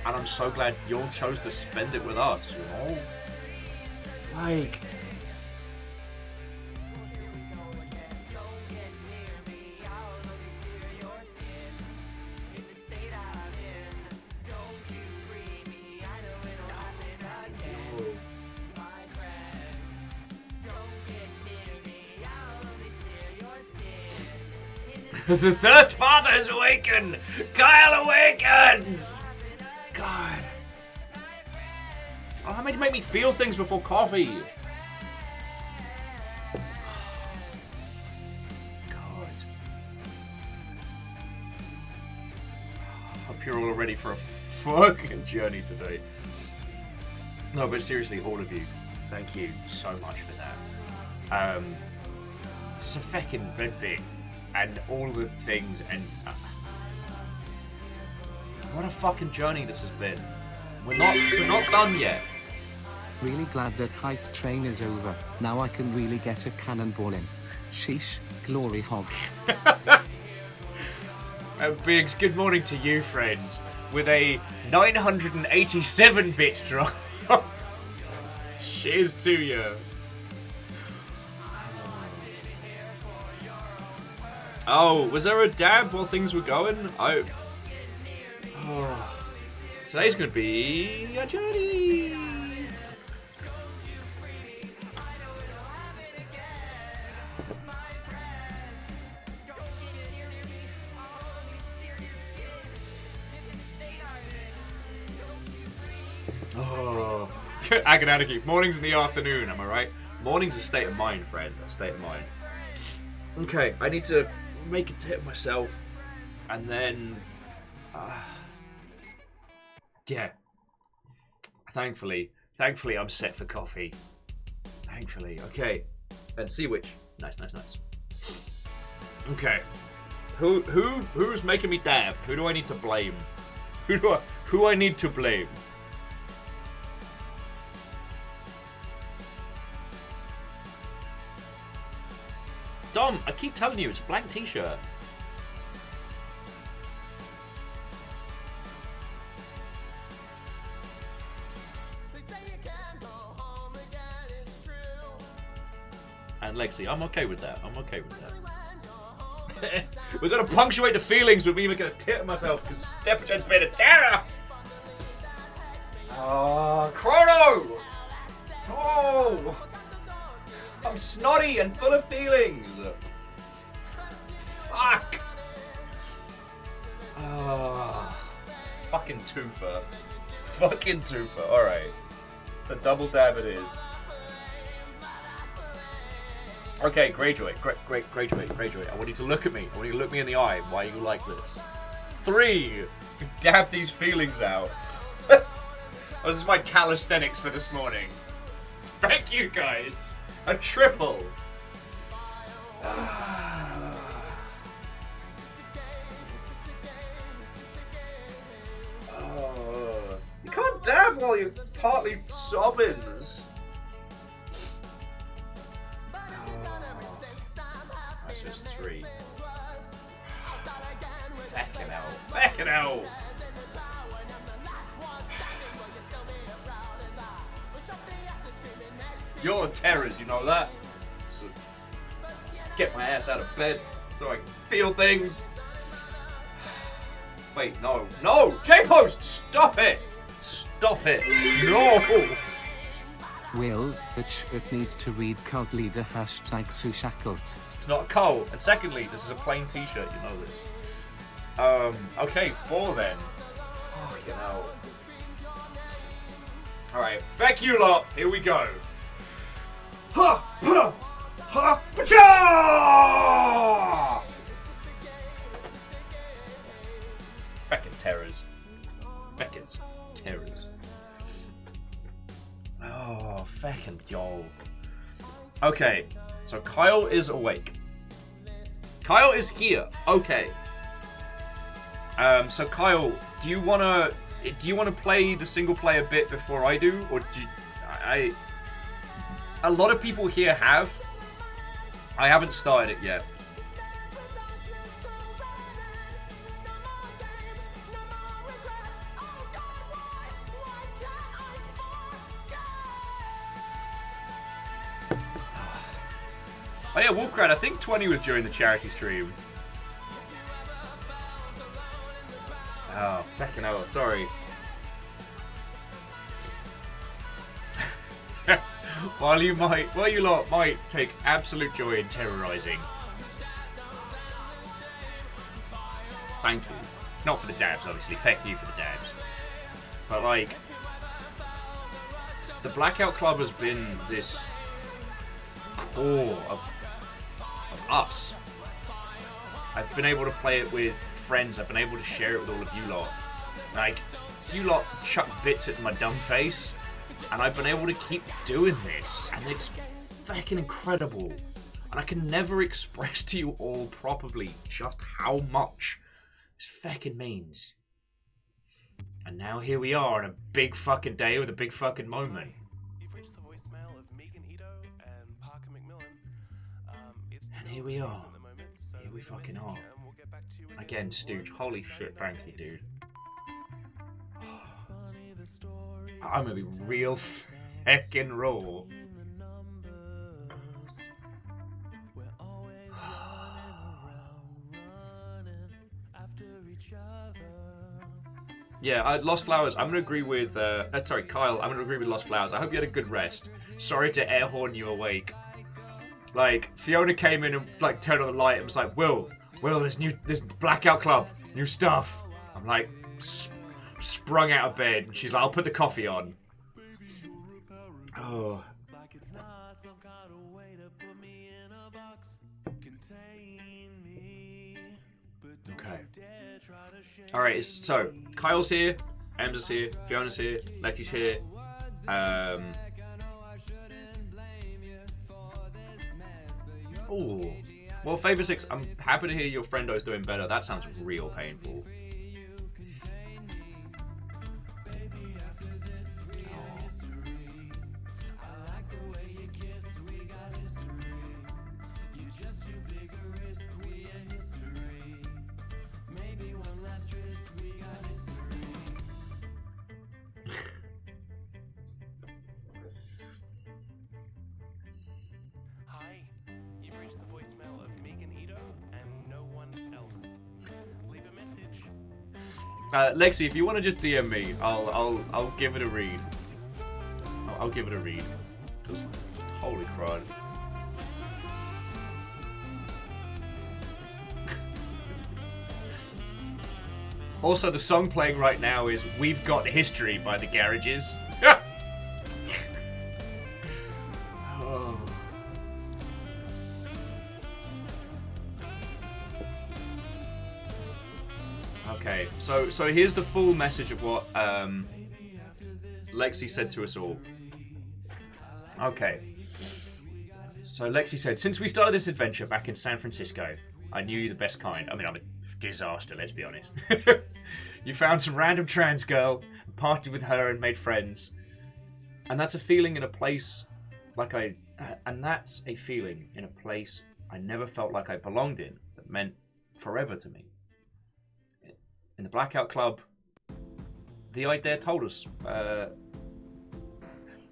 and I'm so glad you all chose to spend it with us, you know? Like... The Thirst Father has awakened! Kyle awakens! God. Oh, how many make me feel things before coffee? God. Hope you're all ready for a fucking journey today. No, but seriously, all of you, thank you so much for that. This is a fucking red bit. And all the things, and what a fucking journey this has been. We're not done yet. Really glad that hype train is over. Now I can really get a cannonball in. Sheesh, glory hog. Biggs, good morning to you, friend. With a 987-bit drop. Cheers to you. Oh, was there a dab while things were going? Oh. Today's gonna be a journey. Oh, Agonaniki. Mornings in the afternoon, am I right? Morning's a state of mind, friend. A state of mind. Okay, I need to make a tip myself, and then, yeah. Thankfully, I'm set for coffee. Thankfully, okay. And see which. Nice. Okay. Who's making me dab? Who do I need to blame? Who I need to blame? Dom, I keep telling you, it's a blank t-shirt. And Lexi, I'm okay with that. We're gonna punctuate the feelings with me making a tit of myself because Stepchen's made a terror! Oh, Chrono! Oh! I'm snotty and full of feelings! Fuck! Oh, fucking twofer. Alright. The double dab it is. Okay, Greyjoy. Greyjoy. I want you to look at me. I want you to look me in the eye. Why are you like this? 3. Dab these feelings out. This is my calisthenics for this morning. Thank you, guys. A triple. You can't dab while you're partly sobbing. That's just 3. Fucking hell. You're terrors, you know that? So get my ass out of bed so I can feel things. Wait, no. J-Post, stop it! No! Will, the shirt needs to read cult leader #Sushackled. It's not a cult. And secondly, this is a plain t-shirt, you know this. Okay, 4 then. Oh, you know. Alright, thank you lot. Here we go. Ha! Pacha! Feckin' terrors. Oh, feckin' yo. Okay, so Kyle is awake. Kyle is here. Okay. So Kyle, do you wanna play the single player bit before I do, or do I? A lot of people here have. I haven't started it yet. Oh yeah, Wolfcrat, I think 20 was during the charity stream. Oh, fucking hell, sorry. While you lot might take absolute joy in terrorizing. Thank you. Not for the dabs, obviously. Thank you for the dabs. But like, the Blackout Club has been this core of us. I've been able to play it with friends. I've been able to share it with all of you lot. Like, you lot chuck bits at my dumb face, and I've been able to keep doing this, and it's fucking incredible. And I can never express to you all properly just how much this fucking means. And now here we are on a big fucking day with a big fucking moment. You've reached the voicemail of Megan Ito and Parker McMillan. And here we are. Here we fucking are. Again, Stooge. Holy shit, thank you, dude. I'm gonna be real heckin' raw. Yeah, Lost Flowers. I'm gonna agree with. Sorry, Kyle. I'm gonna agree with Lost Flowers. I hope you had a good rest. Sorry to air horn you awake. Like Fiona came in and like turned on the light and was like, "Will, there's Blackout Club, new stuff." I'm like, sprung out of bed. And she's like, "I'll put the coffee on." Oh. Okay. Alright, so Kyle's here, Emma's here, Fiona's here, Lexi's here. Oh. Well, Favor 6, I'm happy to hear your friendo's doing better. That sounds real painful. Lexi, if you want to just DM me, I'll give it a read. I'll give it a read. Just holy crud. Also, the song playing right now is "We've Got History" by the Garages. Oh. Okay, so here's the full message of what Lexi said to us all. Okay. So Lexi said, "Since we started this adventure back in San Francisco, I knew you the best kind. I mean, I'm a disaster, let's be honest. You found some random trans girl, partied with her and made friends. And that's a feeling in a place I never felt like I belonged in, that meant forever to me. In the Blackout Club, the idea told us.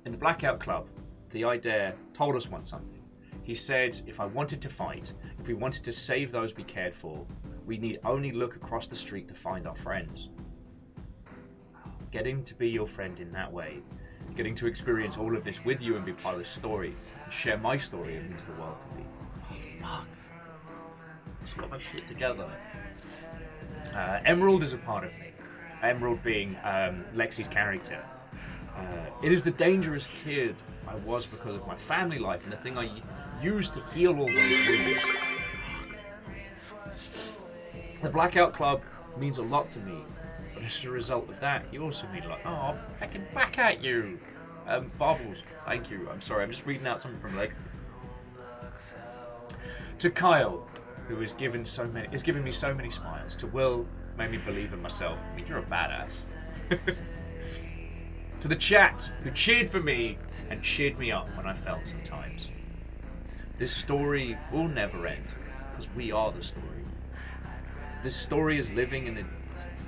In the Blackout Club, the idea told us once something. He said, if I wanted to fight, if we wanted to save those we cared for, we need only look across the street to find our friends. Getting to be your friend in that way, getting to experience all of this with you and be part of this story, and share my story, it means the world to me. Oh, fuck. Just got my shit together. Emerald is a part of me. Emerald being Lexi's character. It is the dangerous kid I was because of my family life and the thing I used to heal all those wounds. The Blackout Club means a lot to me, but as a result of that, you also mean a lot. Oh, I'm fucking back at you! Barbels, thank you. I'm sorry, I'm just reading out something from Lexi. To Kyle, who has given me so many smiles. To Will, made me believe in myself. I mean, you're a badass. To the chat, who cheered for me and cheered me up when I felt sometimes. This story will never end, because we are the story. This story is living and it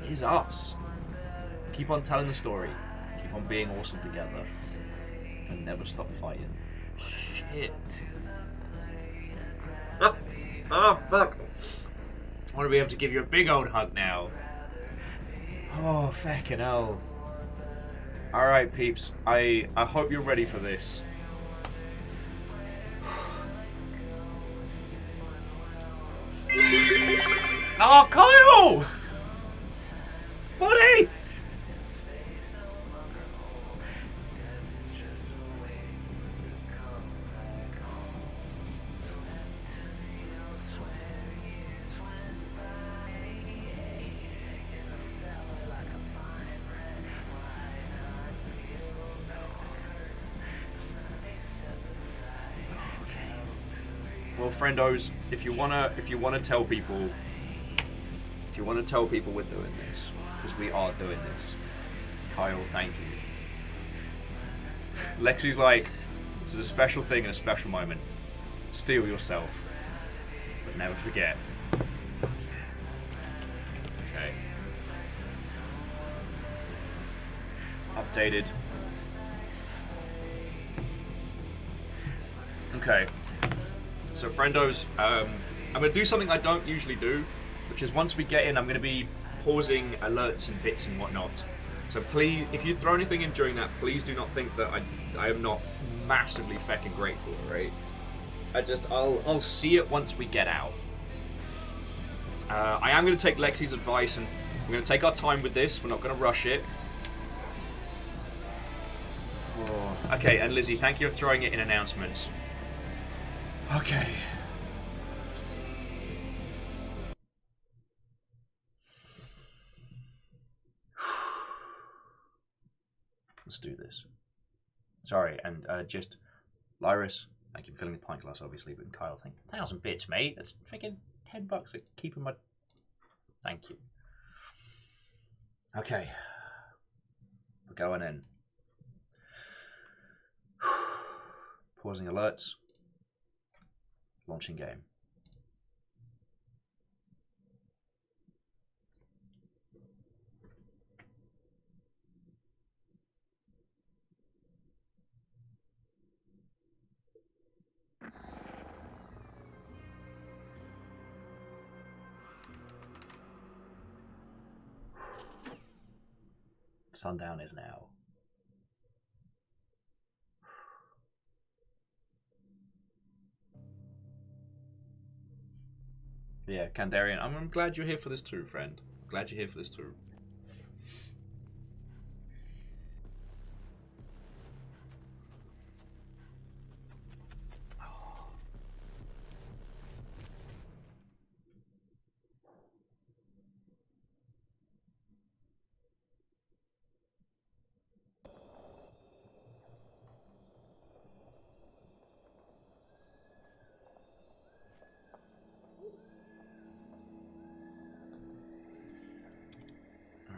is us. Keep on telling the story. Keep on being awesome together. And never stop fighting. Shit. Oh, fuck. I want to be able to give you a big old hug now. Oh, fucking hell. Alright, peeps. I hope you're ready for this. Oh, Kyle! Buddy! Well, friendos, if you wanna tell people we're doing this, because we are doing this. Kyle, thank you. Lexi's like, this is a special thing and a special moment. Steel yourself. But never forget. Fuck yeah. Okay. Updated. Okay. So friendos, I'm going to do something I don't usually do, which is once we get in, I'm going to be pausing alerts and bits and whatnot. So please, if you throw anything in during that, please do not think that I am not massively fucking grateful, right? I'll see it once we get out. I am going to take Lexi's advice, and we're going to take our time with this. We're not going to rush it. Oh. Okay, and Lizzie, thank you for throwing it in announcements. Okay. Let's do this. Sorry, and just Lyris, thank you for filling the pint glass, obviously, but Kyle, thank 1,000 bits, mate. That's freaking $10 at keeping my. Thank you. Okay, we're going in. Pausing alerts. Launching game. Sundown is now. Yeah, Kandarian, I'm glad you're here for this too, friend. Glad you're here for this too.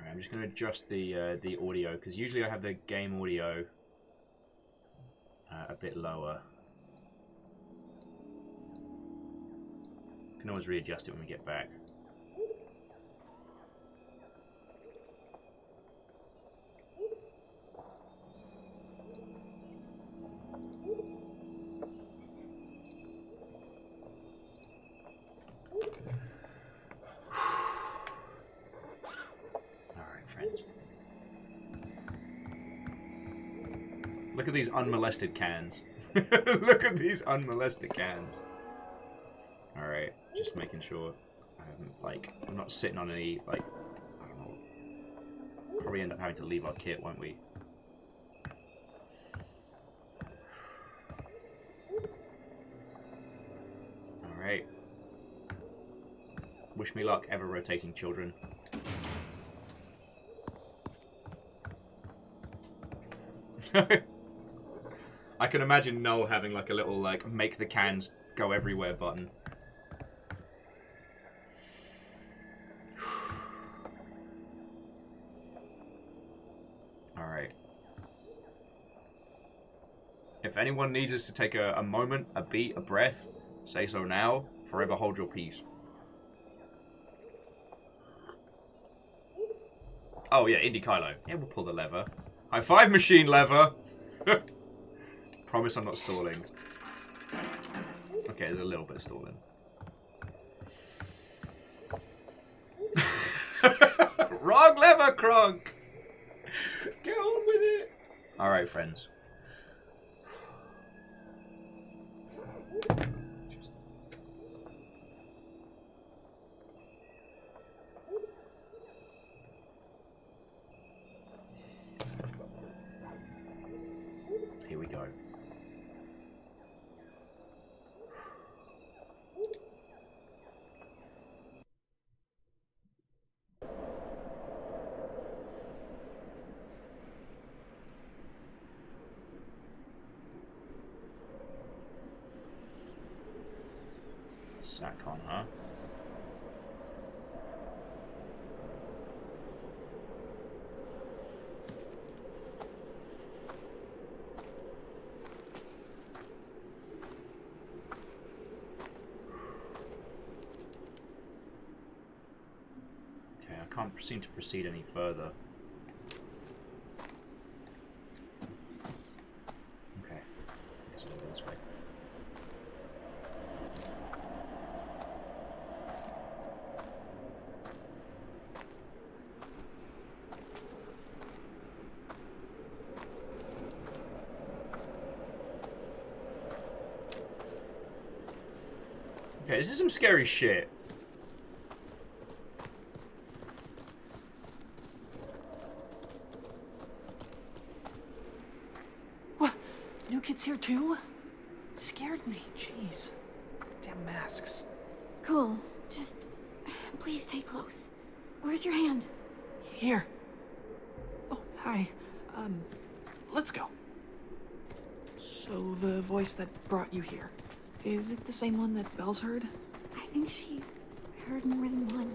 I'm just going to adjust the audio, because usually I have the game audio a bit lower. Can always readjust it when we get back. Look at these unmolested cans. Look at these unmolested cans. Alright, just making sure I'm not sitting on any, I don't know. Probably end up having to leave our kit, won't we? Alright. Wish me luck, ever rotating children. I can imagine Noel having a little make the cans go everywhere button. Alright. If anyone needs us to take a moment, a beat, a breath, say so now. Forever hold your peace. Oh yeah, Indy Kylo. Yeah, we'll pull the lever. High five, machine lever! Promise I'm not stalling. Okay, there's a little bit of stalling. Wrong lever, Kronk! Get on with it! Alright, friends. Here we go. Satcon, huh? can't seem to proceed any further. Okay. Guess I'll go this way. Okay, this is some scary shit. What? New kids here too? Scared me, jeez. Damn masks. Cool. Just please stay close. Where's your hand? Here. Oh, hi. Let's go. So the voice that brought you here, is it the same one that Belle's heard? I think she heard more than one.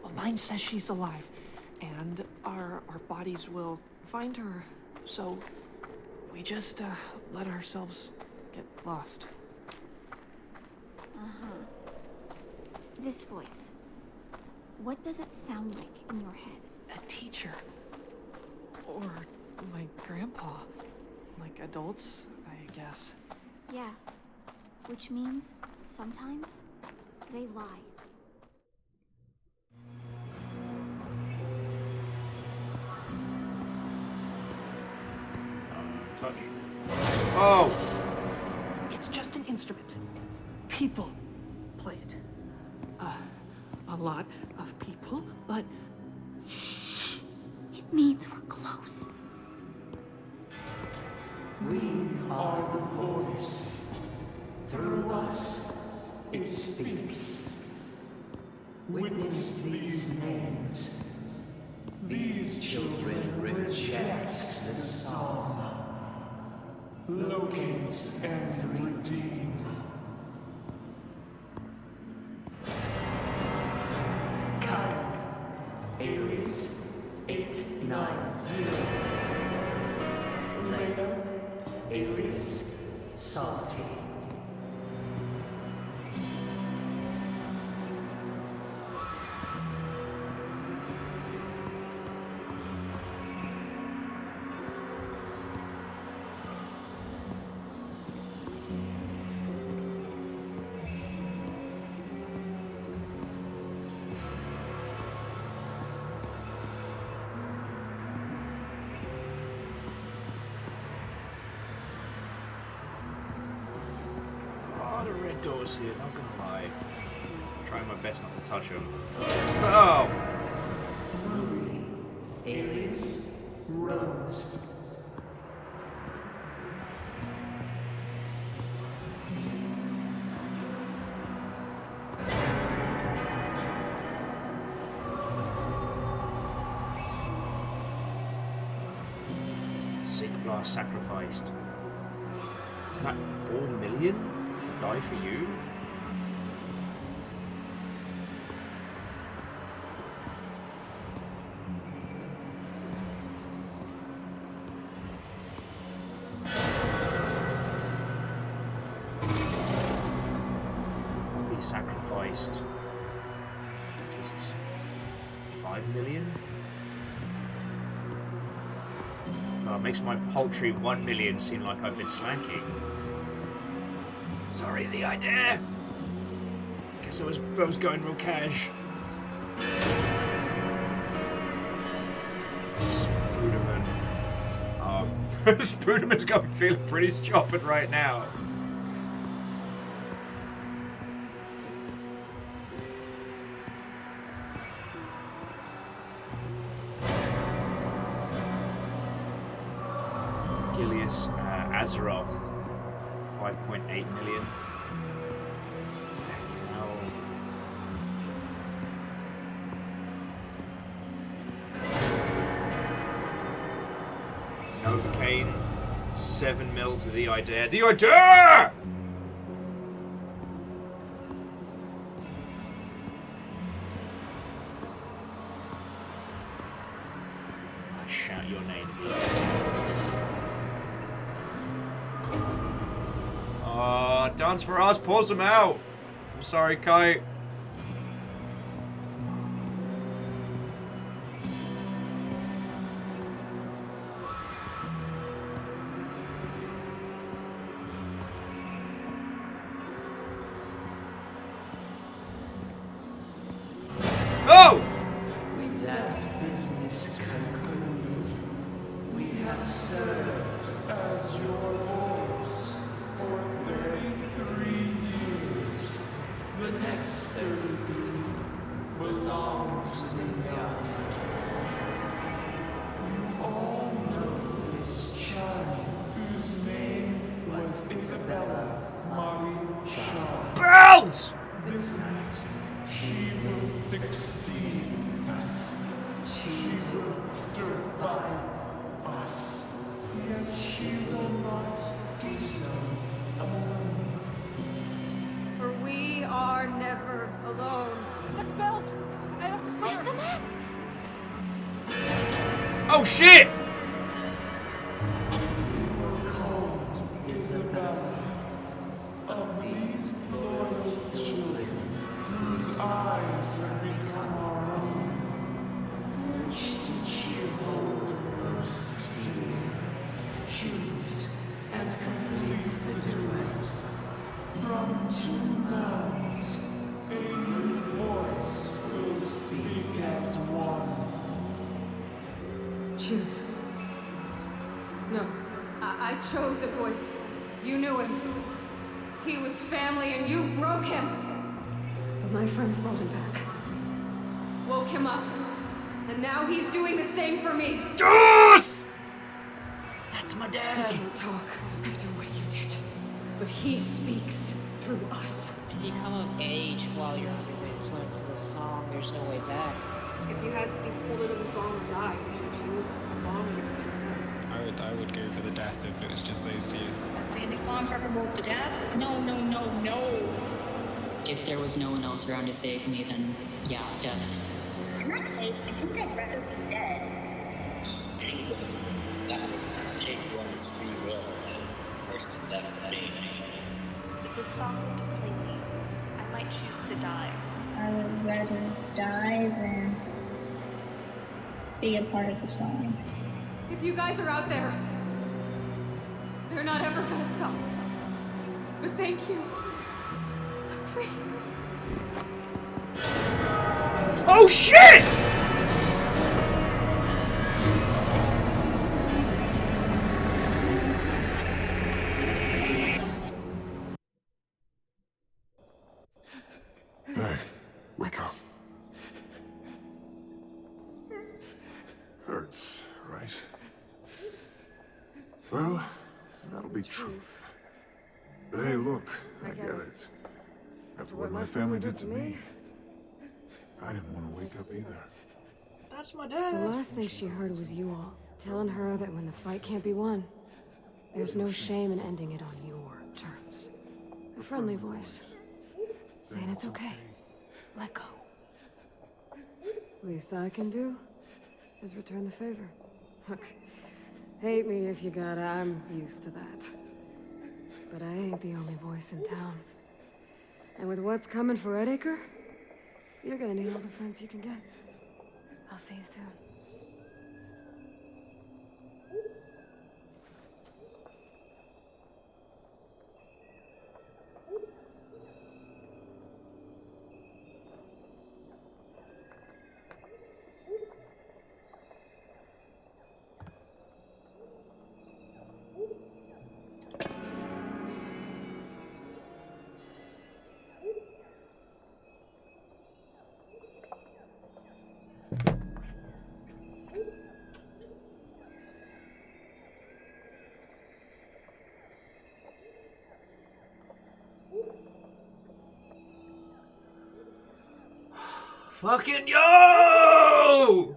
Well, mine says she's alive, and our bodies will find her, so we just let ourselves get lost. This voice. What does it sound like in your head? A teacher. Or my grandpa. Like adults, I guess. Yeah. Which means, sometimes, they lie. Touch. Oh! It's just an instrument. People play it. A lot of people, but It means we're close. We are the voice. Through us, it speaks. Witness these names. These children reject the song. Locate and redeem. Kyle, alias 890. Leia, alias Salty. Oh, the red door's here, not gonna lie. Trying my best not to touch him. Oh! Marie, alias Rose. Siglar sacrificed. Is that 4 million to die for you? He sacrificed. Jesus. 5 million? Oh, it makes my paltry 1 million seem like I've been slacking. Sorry, the idea. Guess I was going real cash. Spooderman. Oh, Spooderman's got me feeling pretty stupid right now. Gilius Azeroth, 5.8 million. Fucking hell. Novocaine, 7 mil to the idea. The idea! I shout your name. Dance for us, pause them out. I'm sorry, Kite. Oh! With that business concluded, we have served as your voice for 33 years. The next 33 belong to the young. You all know this child whose name was Isabella Marie Shaw. Bounce! This night, she will exceed us. She will defy us. Yes, she will not do so alone. For we are never alone. That's Belle's. I have to see Where's her. the mask? Oh shit! You were called Isabella. Of these loyal children, whose eyes have become our own, which did she hold most dear? Choose and complete the duet. From two mouths, a new voice will speak as one. Choose. No, I chose a voice. You knew him. He was family and you broke him. But my friends brought him back. Woke him up. And now he's doing the same for me. Yes! That's my I dad. can't talk after what you did. But he speaks through us. If you come of age while you're under the influence of the song, there's no way back. If you had to be pulled into the song or die, would you choose the song or would you choose Chris? I would go for the death if it was just those two. And the song preferable to death? No, no, no, no. If there was no one else around to save me, then yeah, death. In that case, I think I'd rather be dead. That would take one's free will versus death anyway. If the song were to play me, I might choose to die. I would rather die than be a part of the song. If you guys are out there, they're not ever gonna stop. But thank you. I'm free. Oh shit! Hey, wake up. Hurts, right? Well, that'll be truth. But hey, look, I get it. After what my family did to me, I didn't want to wake up either. That's my dad. The last thing she heard was you all telling her that when the fight can't be won, there's no shame in ending it on your terms. A friendly voice saying it's okay. Let go. Least I can do is return the favor. Look, hate me if you gotta, I'm used to that. But I ain't the only voice in town. And with what's coming for Redacre, you're gonna need all the friends you can get. I'll see you soon. Fucking yo!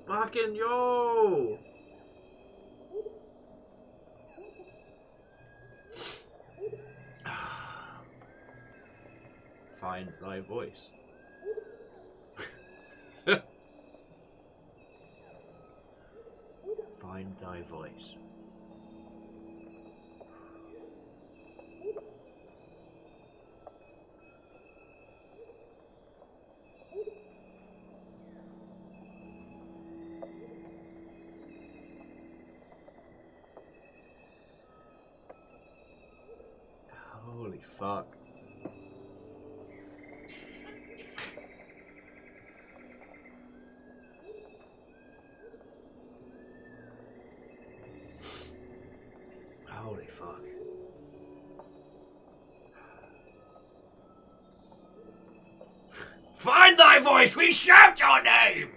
Fucking yo! Find thy voice. Find thy voice. Holy Holy fuck. Holy fuck. Find thy voice, we shout your name!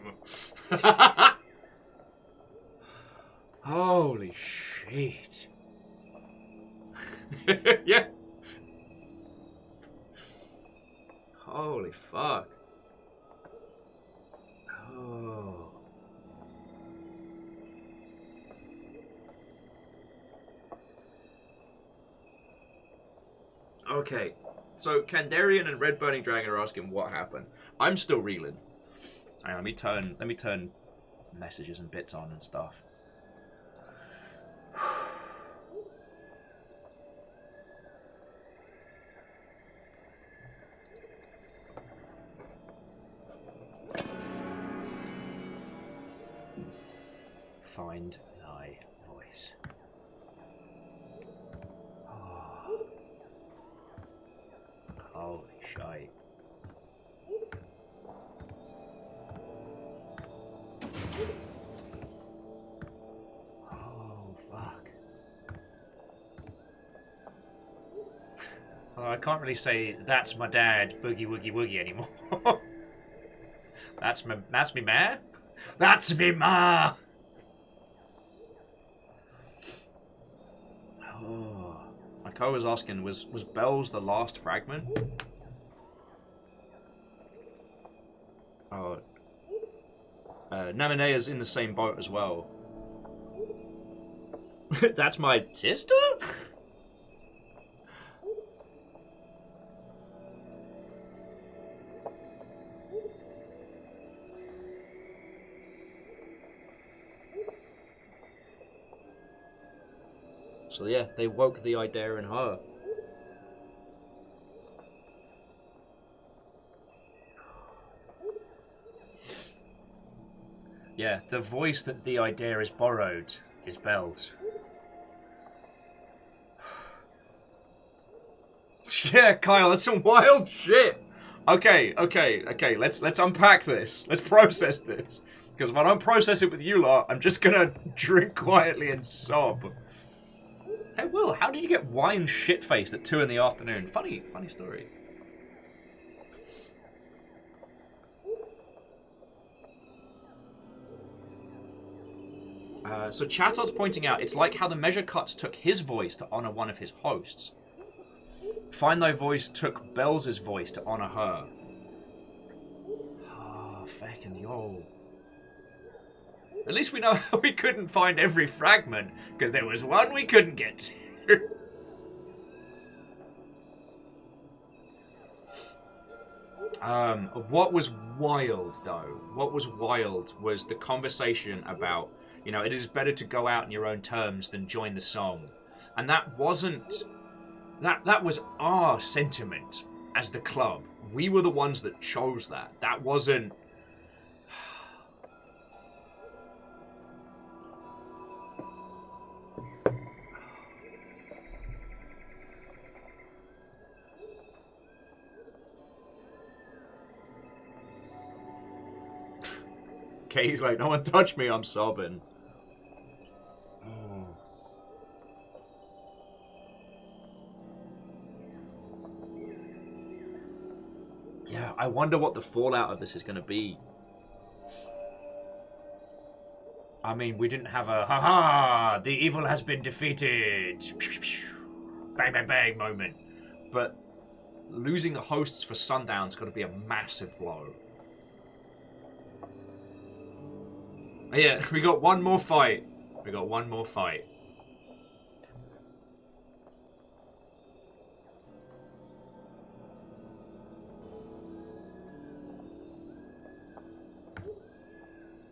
Holy shit. Yeah. Holy fuck. Oh. Okay, so Kandarian and Red Burning Dragon are asking what happened. I'm still reeling. Hang on, let me turn messages and bits on and stuff. Find thy voice. Oh. Holy shite. Oh, fuck. Well, I can't really say that's my dad, boogie woogie woogie anymore. That's me ma? That's me ma! Oh. Like I was asking, was Bells the last fragment? Oh. Naminea's in the same boat as well. That's my sister? So yeah, they woke the idea in her. Yeah, the voice that the idea is borrowed is Bells. Yeah, Kyle, that's some wild shit. Okay, let's unpack this. Let's process this. Because if I don't process it with you lot, I'm just gonna drink quietly and sob. Hey, Will, how did you get wine shit-faced at 2 in the afternoon? Funny story. So Chatod's pointing out, it's like how the Measure Cuts took his voice to honor one of his hosts. Find Thy Voice took Bells' voice to honor her. Ah, feckin' yo. At least we know we couldn't find every fragment, because there was one we couldn't get to. What was wild, though, was the conversation about, you know, it is better to go out on your own terms than join the song. And that wasn't... That was our sentiment as the club. We were the ones that chose that. That wasn't... Katie's like, no one touch me, I'm sobbing. Oh. Yeah, I wonder what the fallout of this is going to be. I mean, we didn't have a, ha-ha, the evil has been defeated, bang, bang, bang moment. But losing the hosts for Sundown's got to be a massive blow. Yeah, we got one more fight.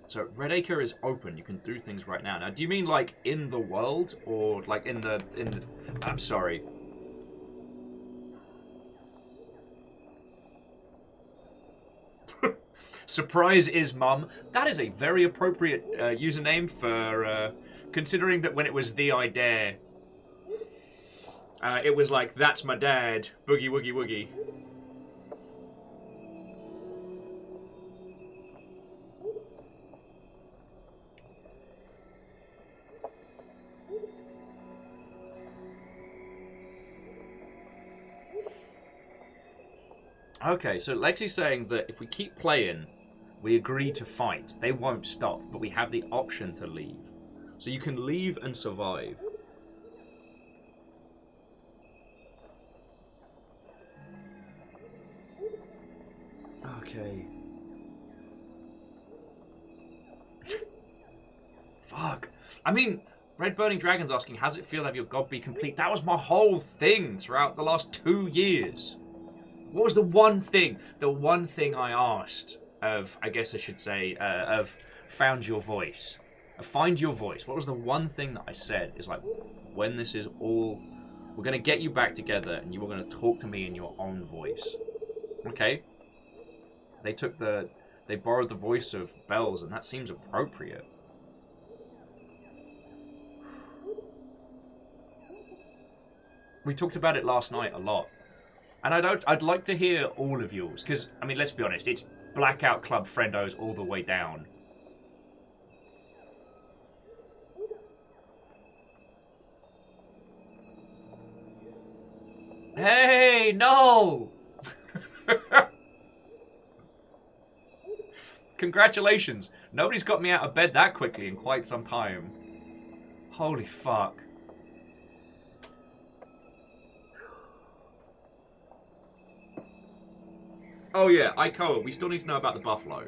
So Redacre is open. You can do things right now. Now, do you mean like in the world or like in the? I'm sorry. Surprise is mum. That is a very appropriate username for considering that when it was the idea. It was like, that's my dad, boogie woogie woogie. Okay, so Lexi's saying that if we keep playing, we agree to fight. They won't stop, but we have the option to leave. So you can leave and survive. Okay. Fuck. I mean, Red Burning Dragon's asking, how does it feel to have your god be complete? That was my whole thing throughout the last 2 years. What was the one thing? The one thing I asked of, I guess I should say, of found your voice. Find your voice. What was the one thing that I said? Is like, when this is all, we're going to get you back together and you are going to talk to me in your own voice. Okay? They borrowed the voice of Bells, and that seems appropriate. We talked about it last night a lot. And I'd like to hear all of yours, because, I mean, let's be honest, it's Blackout Club friendos all the way down. Hey, no! Congratulations. Nobody's got me out of bed that quickly in quite some time. Holy fuck. Oh yeah, Ikoa, we still need to know about the buffalo.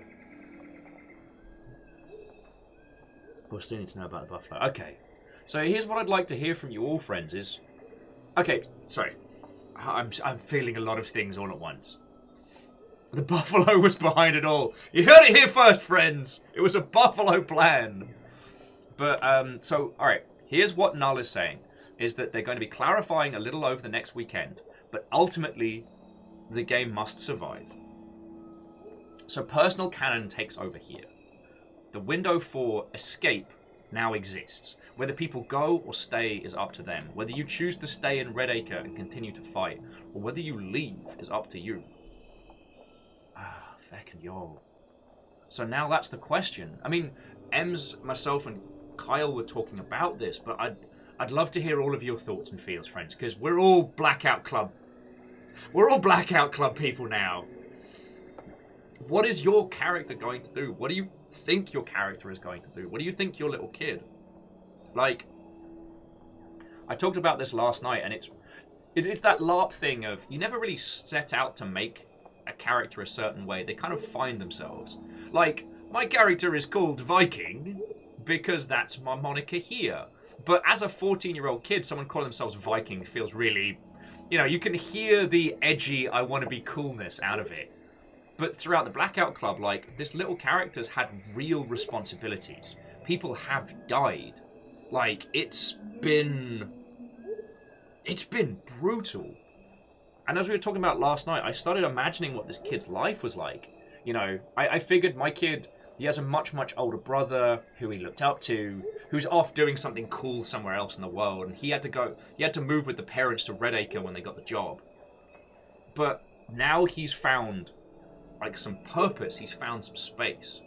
We still need to know about the buffalo. Okay. So here's what I'd like to hear from you all, friends, is... Okay, sorry. I'm feeling a lot of things all at once. The buffalo was behind it all. You heard it here first, friends. It was a buffalo plan. But, so, alright. Here's what Null is saying. Is that they're going to be clarifying a little over the next weekend. But ultimately, the game must survive. So personal canon takes over here. The window for escape now exists. Whether people go or stay is up to them. Whether you choose to stay in Redacre and continue to fight, or whether you leave is up to you. Ah, feckin' yo. So now that's the question. I mean, Ems, myself, and Kyle were talking about this, but I'd love to hear all of your thoughts and feels, friends, because we're all Blackout Club. We're all Blackout Club people now. What is your character going to do? What do you think your character is going to do? What do you think your little kid? Like, I talked about this last night, and it's that LARP thing of, you never really set out to make a character a certain way. They kind of find themselves. Like, my character is called Viking because that's my moniker here. But as a 14-year-old kid, someone calling themselves Viking feels really... You know, you can hear the edgy, I want to be coolness out of it. But throughout the Blackout Club, like, this little character's had real responsibilities. People have died. Like, it's been brutal. And as we were talking about last night, I started imagining what this kid's life was like. You know, I figured my kid, he has a much, much older brother who he looked up to, who's off doing something cool somewhere else in the world, and he had to move with the parents to Redacre when they got the job. But now he's found, like, some purpose. He's found some space.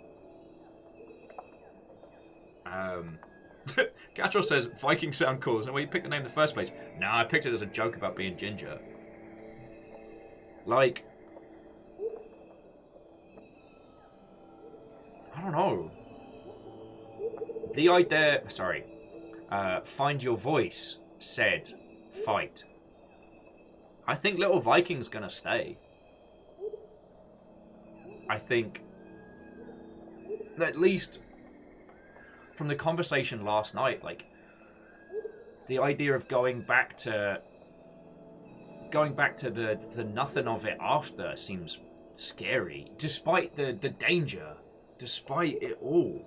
Gatro says, Vikings sound cool. Is that why you picked the name in the first place? Nah, I picked it as a joke about being ginger. Like, I don't know. The idea... Sorry. Find your voice said fight. I think little Viking's gonna stay. I think, at least from the conversation last night, like, the idea of going back to the nothing of it after seems scary, despite the danger, despite it all.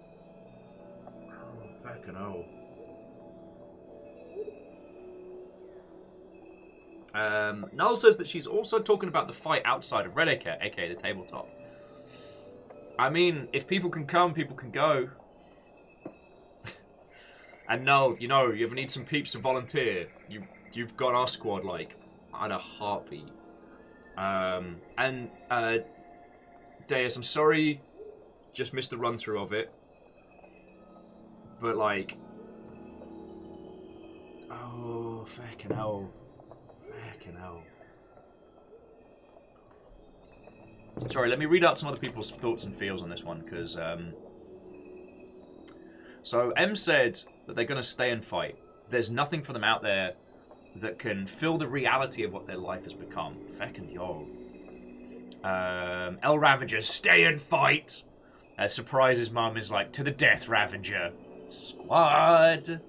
Oh, fucking hell. Null says that she's also talking about the fight outside of Redacre, aka the tabletop. I mean, if people can come, people can go. And Null, you know, you ever need some peeps to volunteer, you you've got our squad like at a heartbeat. Deus, I'm sorry, just missed the run through of it. But like, oh fucking hell, fucking hell. Sorry, let me read out some other people's thoughts and feels on this one, because so M said that they're going to stay and fight. There's nothing for them out there that can fill the reality of what their life has become. Feckin' yo. El Ravager, stay and fight. Surprise's mum is like, to the death, Ravager. Squad.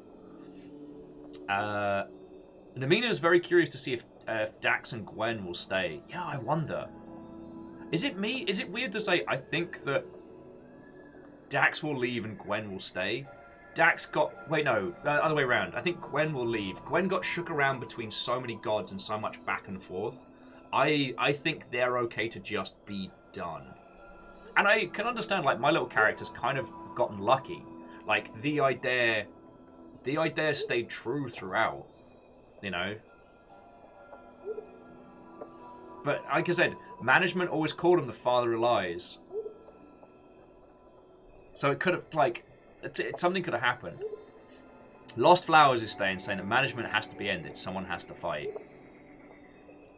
Namina's very curious to see if Dax and Gwen will stay. Yeah, I wonder. Is it me? Is it weird to say I think that Dax will leave and Gwen will stay? Dax got... Wait, no. Other way around. I think Gwen will leave. Gwen got shook around between so many gods and so much back and forth. I think they're okay to just be done. And I can understand, like, my little character's kind of gotten lucky. Like, the idea stayed true throughout. You know? But, like I said, management always called him the father of lies. So it could have, like... something could have happened. Lost Flowers is saying that management has to be ended. Someone has to fight.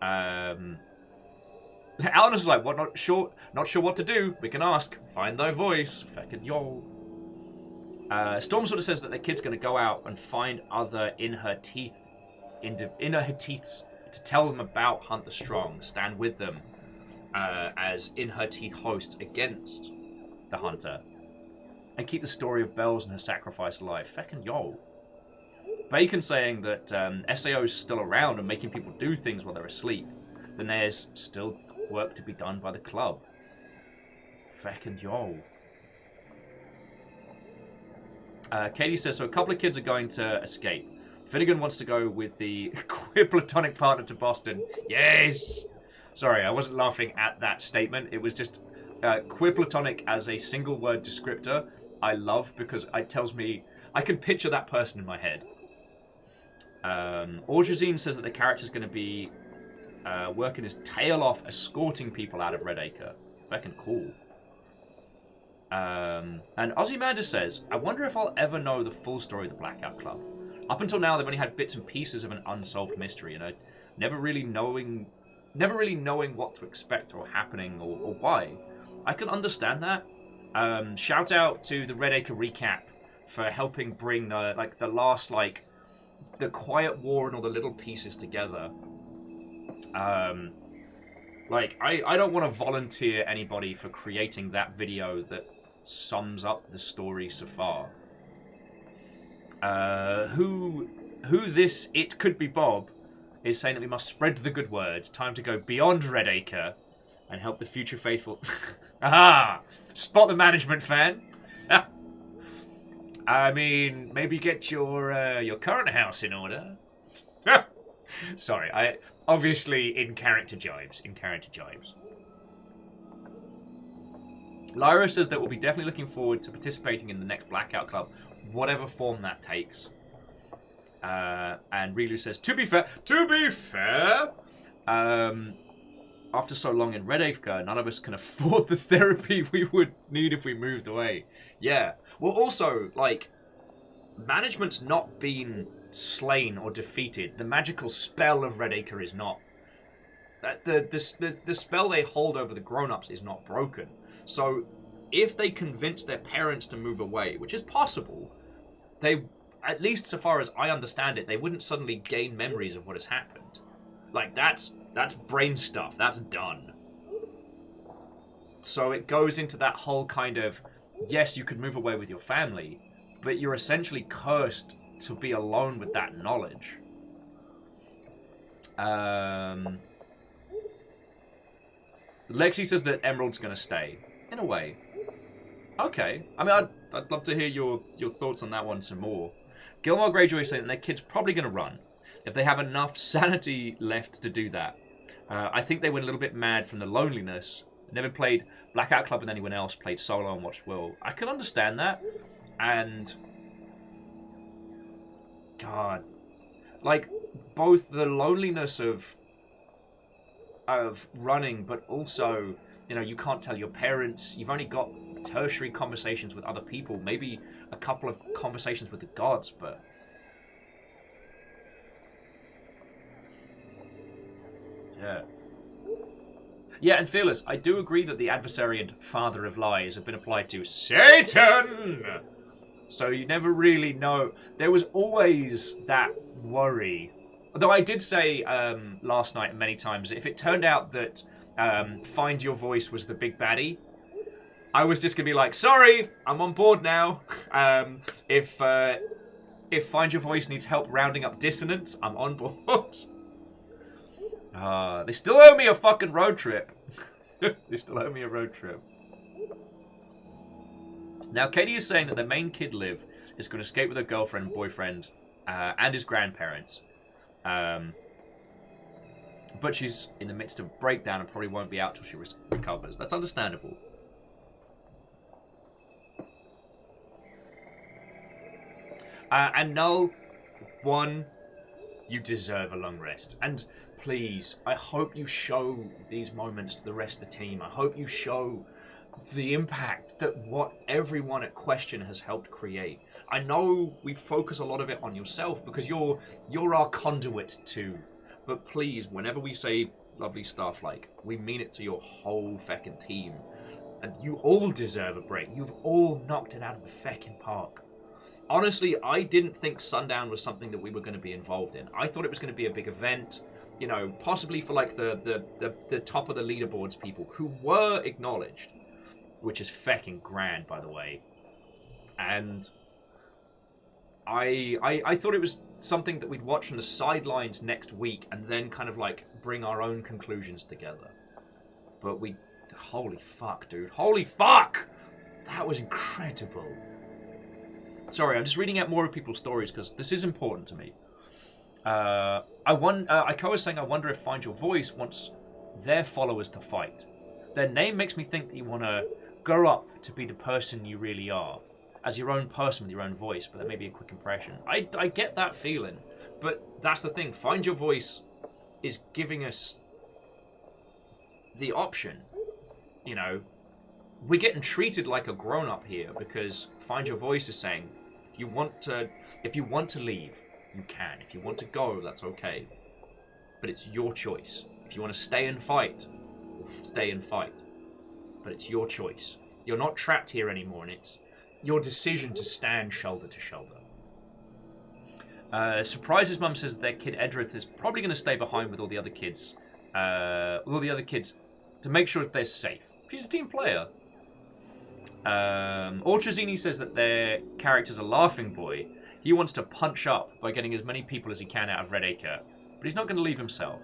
Alan is like, what? Not sure what to do. We can ask. Find thy voice. Feckin' yo. Storm sort of says that the kid's going to go out and find other in her teeths to tell them about Hunt the Strong. Stand with them as in her teeth hosts against the Hunter. And keep the story of Bells and her sacrifice alive. Feckin' yo. Bacon saying that SAO's still around and making people do things while they're asleep. Then there's still work to be done by the club. Feckin' yo. Katie says, so a couple of kids are going to escape. Finnegan wants to go with the queer platonic partner to Boston. Yes! Sorry, I wasn't laughing at that statement. It was just queer platonic as a single word descriptor. I love because it tells me I can picture that person in my head. Audrazine says that the character's going to be working his tail off escorting people out of Redacre. Fucking cool. And Ozymandias says, I wonder if I'll ever know the full story of the Blackout Club. Up until now, they've only had bits and pieces of an unsolved mystery, and never really knowing what to expect or happening or why. I can understand that. Shout out to the Redacre recap for helping bring the last the quiet war and all the little pieces together. I don't want to volunteer anybody for creating that video that sums up the story so far. Who this It Could Be Bob is saying that we must spread the good word. Time to go beyond Redacre and help the future faithful. Aha! Spot the management fan. I mean, maybe get your current house in order. Sorry, I obviously in character jibes. Lyra says that we'll be definitely looking forward to participating in the next Blackout Club, whatever form that takes. And Rilu says, to be fair, after so long in Redacre, none of us can afford the therapy we would need if we moved away. Yeah. Well, also, management's not been slain or defeated. The magical spell of Redacre is not. The spell they hold over the grown-ups is not broken. So, if they convince their parents to move away, which is possible, they, at least so far as I understand it, they wouldn't suddenly gain memories of what has happened. That's brain stuff. That's done. So it goes into that whole kind of, yes, you could move away with your family, but you're essentially cursed to be alone with that knowledge. Lexi says that Emerald's going to stay. In a way. Okay. I mean, I'd love to hear your thoughts on that one some more. Gilmore Greyjoy is saying that their kid's probably going to run. If they have enough sanity left to do that. I think they went a little bit mad from the loneliness. Never played Blackout Club with anyone else, played solo and watched Will. I can understand that. And... God. Like, both the loneliness of running, but also, you know, you can't tell your parents. You've only got tertiary conversations with other people, maybe a couple of conversations with the gods, but yeah, and Fearless, I do agree that the adversary and father of lies have been applied to Satan. So you never really know. There was always that worry. Although I did say last night many times, if it turned out that Find Your Voice was the big baddie, I was just going to be like, sorry, I'm on board now. If Find Your Voice needs help rounding up dissonance, I'm on board. They still owe me a fucking road trip. They still owe me a road trip. Now, Katie is saying that the main kid Liv is going to escape with her girlfriend and boyfriend and his grandparents. But she's in the midst of a breakdown and probably won't be out till she recovers. That's understandable. And Null, one, you deserve a long rest. And please, I hope you show these moments to the rest of the team. I hope you show the impact that what everyone at Question has helped create. I know we focus a lot of it on yourself because you're our conduit too. But please, whenever we say lovely stuff, like, we mean it to your whole feckin' team. And you all deserve a break. You've all knocked it out of the feckin' park. Honestly, I didn't think Sundown was something that we were going to be involved in. I thought it was going to be a big event, you know, possibly for like the top of the leaderboards people who were acknowledged, which is feckin' grand, by the way. And I thought it was something that we'd watch from the sidelines next week and then kind of like bring our own conclusions together. But holy fuck, dude. Holy fuck! That was incredible. Sorry, I'm just reading out more of people's stories because this is important to me. Iko was saying, I wonder if Find Your Voice wants their followers to fight. Their name makes me think that you want to grow up to be the person you really are, as your own person with your own voice, but that may be a quick impression. I get that feeling, but that's the thing. Find Your Voice is giving us the option, you know. We're getting treated like a grown-up here because Find Your Voice is saying, if you want to leave, you can. If you want to go, that's okay. But it's your choice. If you want to stay and fight, stay and fight. But it's your choice. You're not trapped here anymore, and it's your decision to stand shoulder to shoulder. Surprise's mum says their kid Edrith is probably going to stay behind with all the other kids. To make sure that they're safe. She's a team player. Ultrazini says that their character's a laughing boy. He wants to punch up by getting as many people as he can out of Redacre, but he's not going to leave himself.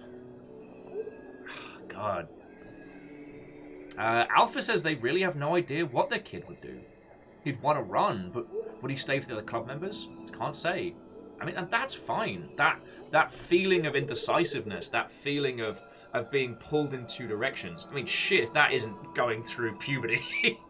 God. Alpha says they really have no idea what their kid would do. He'd want to run, but would he stay for the other club members? Can't say. I mean, and that's fine. That feeling of indecisiveness, that feeling of being pulled in two directions. I mean, shit, if that isn't going through puberty.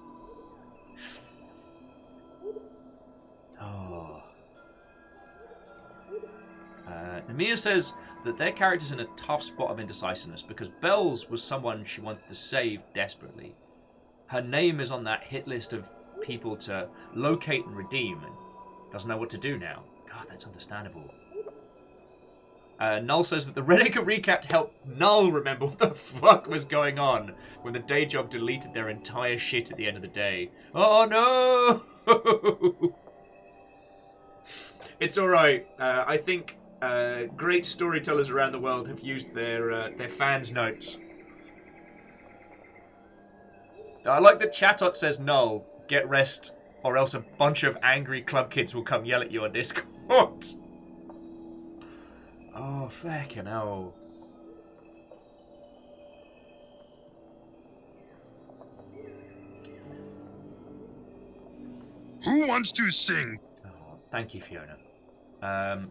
Namia says that their character's in a tough spot of indecisiveness because Bells was someone she wanted to save desperately. Her name is on that hit list of people to locate and redeem and doesn't know what to do now. God, that's understandable. Null says that the Redacre recap helped Null remember what the fuck was going on when the day job deleted their entire shit at the end of the day. Oh no! It's alright. I think great storytellers around the world have used their fans' notes. I like that Chatot says, Null, get rest, or else a bunch of angry club kids will come yell at you on Discord. Oh, fucking hell. Who wants to sing? Oh, thank you, Fiona.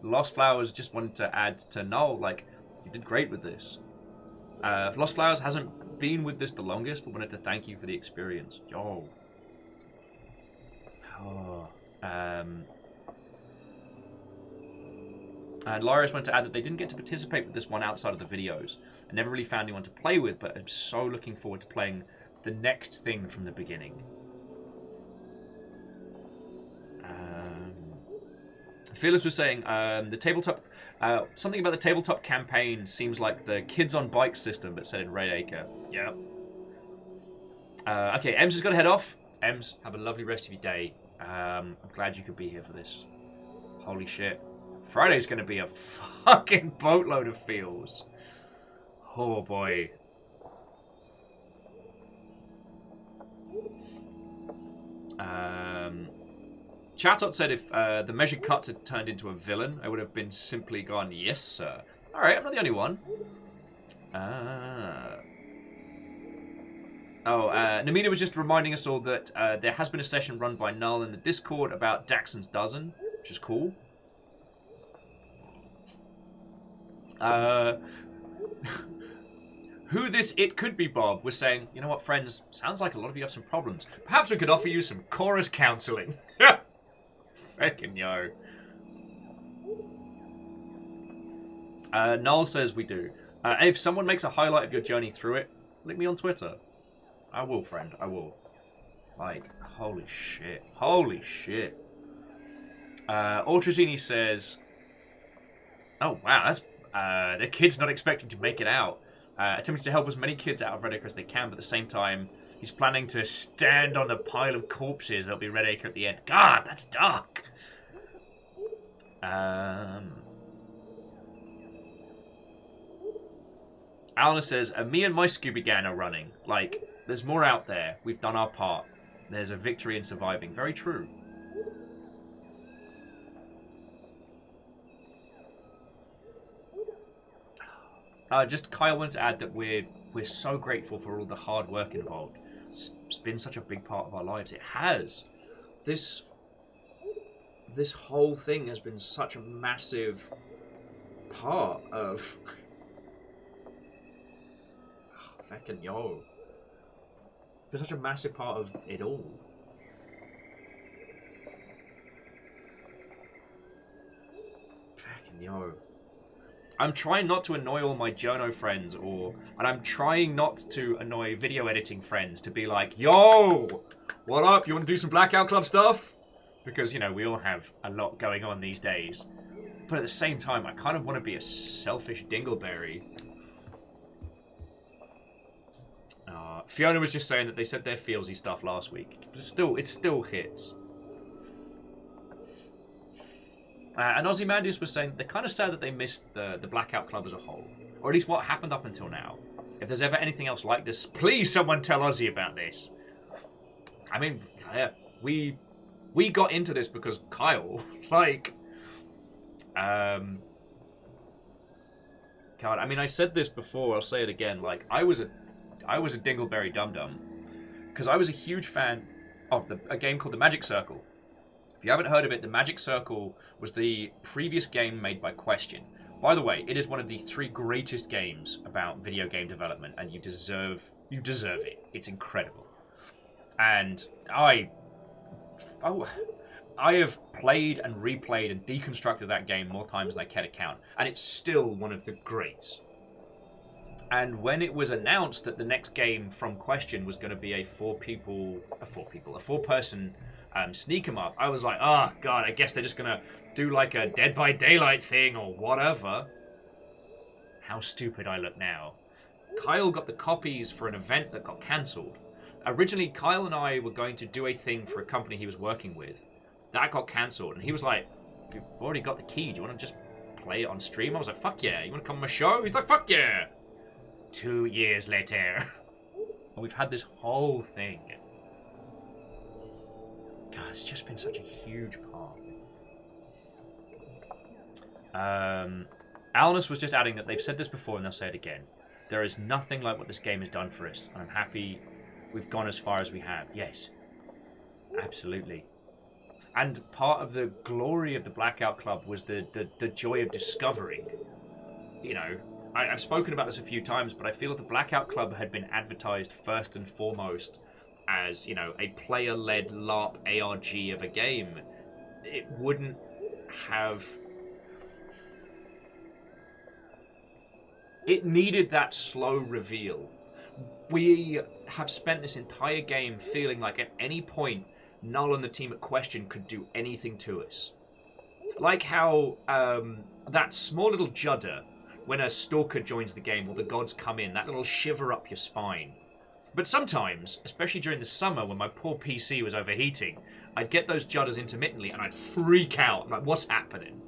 Lost Flowers just wanted to add to Null, like, you did great with this. Lost Flowers hasn't been with this the longest, but wanted to thank you for the experience. Yo. Oh. And Larius went to add that they didn't get to participate with this one outside of the videos. I never really found anyone to play with, but I'm so looking forward to playing the next thing from the beginning. Fearless was saying the tabletop, something about the tabletop campaign seems like the Kids on Bikes system, but set in Red Acre. Yep. Okay, Ems has got to head off. Ems, have a lovely rest of your day. I'm glad you could be here for this. Holy shit. Friday's going to be a fucking boatload of feels. Oh boy. Chatot said if the measured cuts had turned into a villain, I would have been simply gone, yes sir. Alright, I'm not the only one. Namina was just reminding us all that there has been a session run by Null in the Discord about Daxon's Dozen, which is cool. Who this it could be, Bob, was saying, you know what, friends, sounds like a lot of you have some problems. Perhaps we could offer you some chorus counseling. Feckin' yo. Null says we do. If someone makes a highlight of your journey through it, link me on Twitter. I will, friend, I will. Like, holy shit. Holy shit. Ultrazini says, oh wow, that's the kid's not expecting to make it out. Attempting to help as many kids out of Red Acre as they can, but at the same time, he's planning to stand on the pile of corpses that'll be Red Acre at the end. God, that's dark. Alana says, me and my Scooby Gang are running. Like, there's more out there. We've done our part. There's a victory in surviving. Very true. Just Kyle wanted to add that we're so grateful for all the hard work involved. It's been such a big part of our lives. It has. This whole thing has been such a massive part of... Feckin' yo. It's such a massive part of it all. Feckin' yo. I'm trying not to annoy all my journo friends, and I'm trying not to annoy video editing friends to be like, yo, what up? You want to do some Blackout Club stuff? Because, you know, we all have a lot going on these days. But at the same time, I kind of want to be a selfish dingleberry. Fiona was just saying that they said their feelsy stuff last week. But it still hits. And Ozymandias was saying they're kind of sad that they missed the Blackout Club as a whole. Or at least what happened up until now. If there's ever anything else like this, please someone tell Ozzy about this. I mean, yeah, we got into this because Kyle, like... God, I mean, I said this before, I'll say it again. Like, I was a Dingleberry Dum-Dum. Because I was a huge fan of a game called The Magic Circle. If you haven't heard of it, The Magic Circle was the previous game made by Question. By the way, it is one of the 3 greatest games about video game development, and you deserve it. It's incredible. And I have played and replayed and deconstructed that game more times than I care to count, and it's still one of the greats. And when it was announced that the next game from Question was going to be a four-person sneak 'em up, I was like, oh god, I guess they're just gonna do like a Dead by Daylight thing or whatever. How stupid I look now. Kyle got the copies for an event that got cancelled. Originally, Kyle and I were going to do a thing for a company he was working with. That got cancelled, and he was like, you've already got the key, do you want to just play it on stream? I was like, fuck yeah, you want to come on my show? He's like, fuck yeah! 2 years later. And we've had this whole thing. God, it's just been such a huge part. Alnus was just adding that they've said this before and they'll say it again. There is nothing like what this game has done for us, and I'm happy we've gone as far as we have. Yes, absolutely. And part of the glory of the Blackout Club was the joy of discovering. You know, I've spoken about this a few times, but I feel that the Blackout Club had been advertised first and foremost as, you know, a player-led LARP ARG of a game. It wouldn't have It needed that slow reveal. We have spent this entire game feeling like at any point Null and the team at Question could do anything to us. Like how that small little judder when a stalker joins the game or the gods come in, that little shiver up your spine. But sometimes, especially during the summer when my poor PC was overheating, I'd get those judders intermittently and I'd freak out. I'm like, what's happening?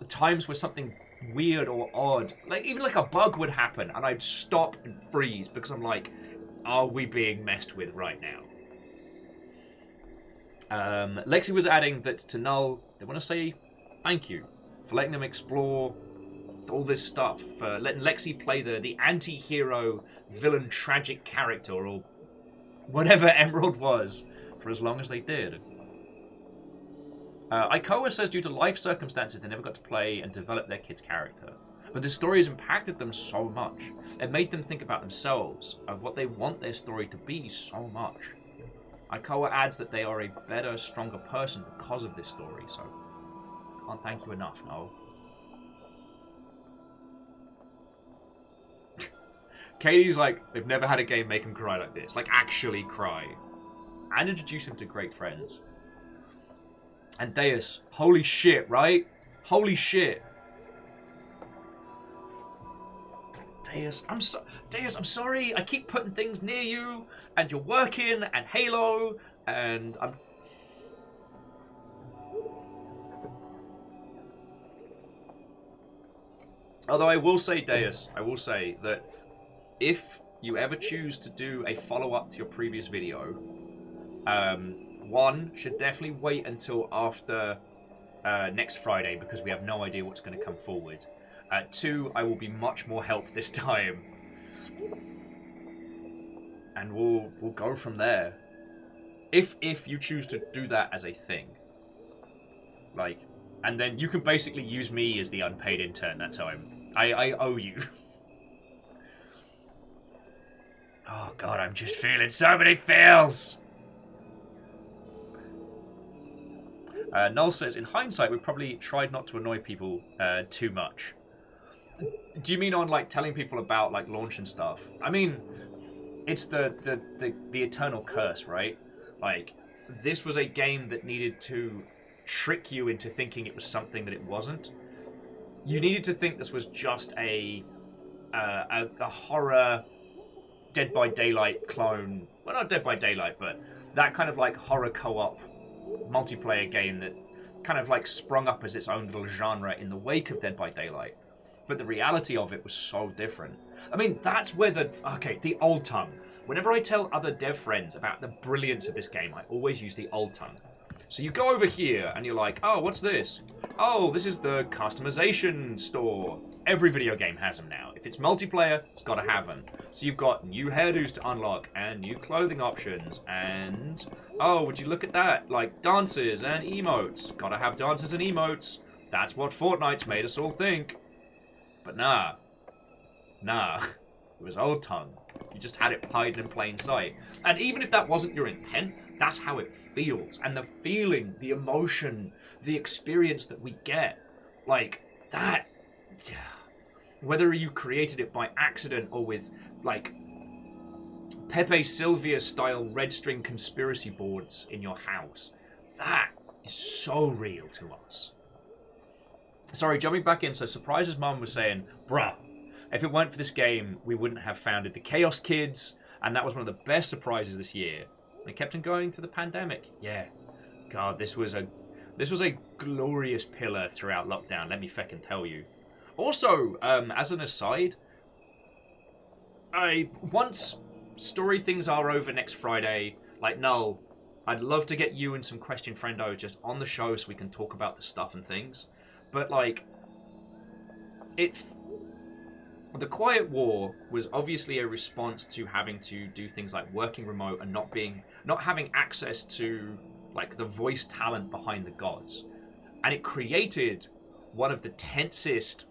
Times where something weird or odd, like even like a bug would happen, and I'd stop and freeze because I'm like, are we being messed with right now? Lexi was adding that to Null, they want to say thank you for letting them explore all this stuff, for letting Lexi play the anti-hero, villain, tragic character, or whatever Emerald was, for as long as they did. Ikoa says due to life circumstances they never got to play and develop their kid's character. But the story has impacted them so much. It made them think about themselves, of what they want their story to be so much. Ikoa adds that they are a better, stronger person because of this story, so can't thank you enough, no. Katie's like, they've never had a game make him cry like this. Like, actually cry. And introduce him to great friends. And Deus, holy shit, right? Holy shit. Deus, I'm sorry. I keep putting things near you, and you're working, and Halo, and I'm... Although I will say, Deus, I will say that if you ever choose to do a follow-up to your previous video, one should definitely wait until after next Friday because we have no idea what's going to come forward. Two, I will be much more help this time, and we'll go from there. If you choose to do that as a thing, like, and then you can basically use me as the unpaid intern that time. I owe you. Oh god, I'm just feeling so many feels. Null says, in hindsight, we probably tried not to annoy people too much. Do you mean on like telling people about like launch and stuff? I mean, it's the eternal curse, right? Like, this was a game that needed to trick you into thinking it was something that it wasn't. You needed to think this was just a horror Dead by Daylight clone. Well, not Dead by Daylight, but that kind of like horror co-op multiplayer game that kind of like sprung up as its own little genre in the wake of Dead by Daylight. But the reality of it was so different. I mean, that's where the old tongue. Whenever I tell other dev friends about the brilliance of this game, I always use the old tongue. So you go over here and you're like, oh, what's this? Oh, this is the customization store. Every video game has them now. If it's multiplayer, it's got to have them. So you've got new hairdos to unlock and new clothing options and, oh, would you look at that? Like dances and emotes. Got to have dances and emotes. That's what Fortnite's made us all think. But nah. It was old tongue. You just had it hiding in plain sight. And even if that wasn't your intent, that's how it feels. And the feeling, the emotion, the experience that we get, like, that... Whether you created it by accident or with, like, Pepe Sylvia style red string conspiracy boards in your house, that is so real to us. Sorry, jumping back in, so Surprise's mum was saying, bruh, if it weren't for this game, we wouldn't have founded the Chaos Kids, and that was one of the best surprises this year. And it kept on going through the pandemic. Yeah. God, this was a glorious pillar throughout lockdown, let me feckin' tell you. Also, as an aside, once story things are over next Friday, like Null, I'd love to get you and some Question Friendo just on the show so we can talk about the stuff and things. But, like, the Quiet War was obviously a response to having to do things like working remote and not having access to, like, the voice talent behind the gods. And it created one of the tensest,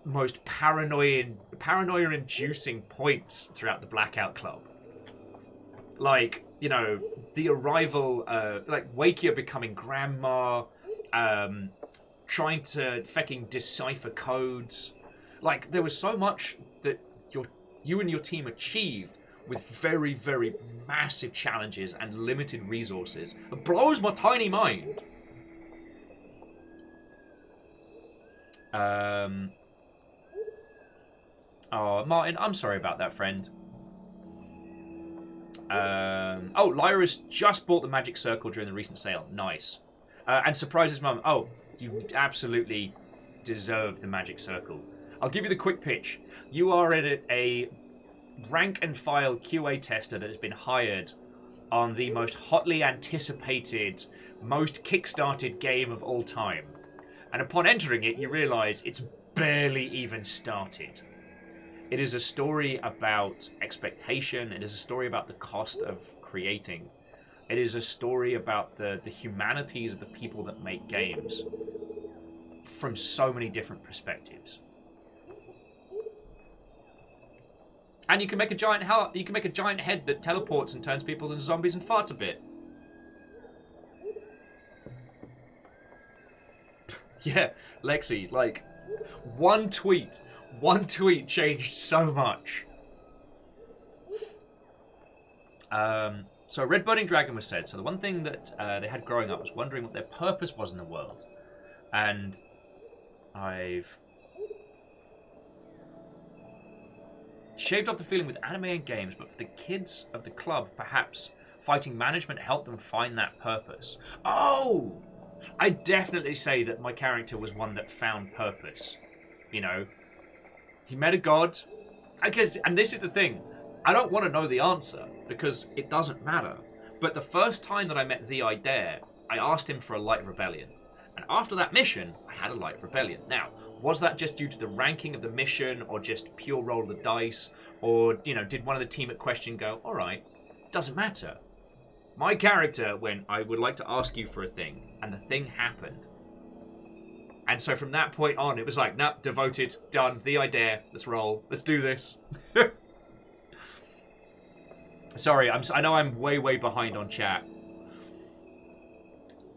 most paranoia-inducing points throughout the Blackout Club. Like, you know, the arrival, like, Wakia becoming grandma, trying to fecking decipher codes, Like, there was so much that you and your team achieved with very, very massive challenges and limited resources. It blows my tiny mind. Oh, Martin, I'm sorry about that, friend. Oh, Lyra's just bought the Magic Circle during the recent sale. Nice. And surprises mum. Oh, you absolutely deserve the Magic Circle. I'll give you the quick pitch. You are a rank and file QA tester that has been hired on the most hotly anticipated, most kickstarted game of all time. And upon entering it, you realise it's barely even started. It is a story about expectation. It is a story about the cost of creating. It is a story about the humanities of the people that make games from so many different perspectives. And you can make a giant head that teleports and turns people into zombies and farts a bit. Yeah, Lexi, like, one tweet changed so much. So Red Burning Dragon was said. So the one thing that they had growing up was wondering what their purpose was in the world. And I've shaved off the feeling with anime and games, but for the kids of the club, perhaps fighting management helped them find that purpose. Oh! I definitely say that my character was one that found purpose. You know, he met a god. And this is the thing. I don't want to know the answer because it doesn't matter. But the first time that I met the Idare, I asked him for a light rebellion. And after that mission, I had a light rebellion. Now, was that just due to the ranking of the mission or just pure roll of the dice? Or, you know, did one of the team at question go, all right, doesn't matter. My character went, I would like to ask you for a thing. And the thing happened. And so from that point on, it was like, nope, devoted, done, the idea, let's roll, let's do this. Sorry, I know I'm way behind on chat.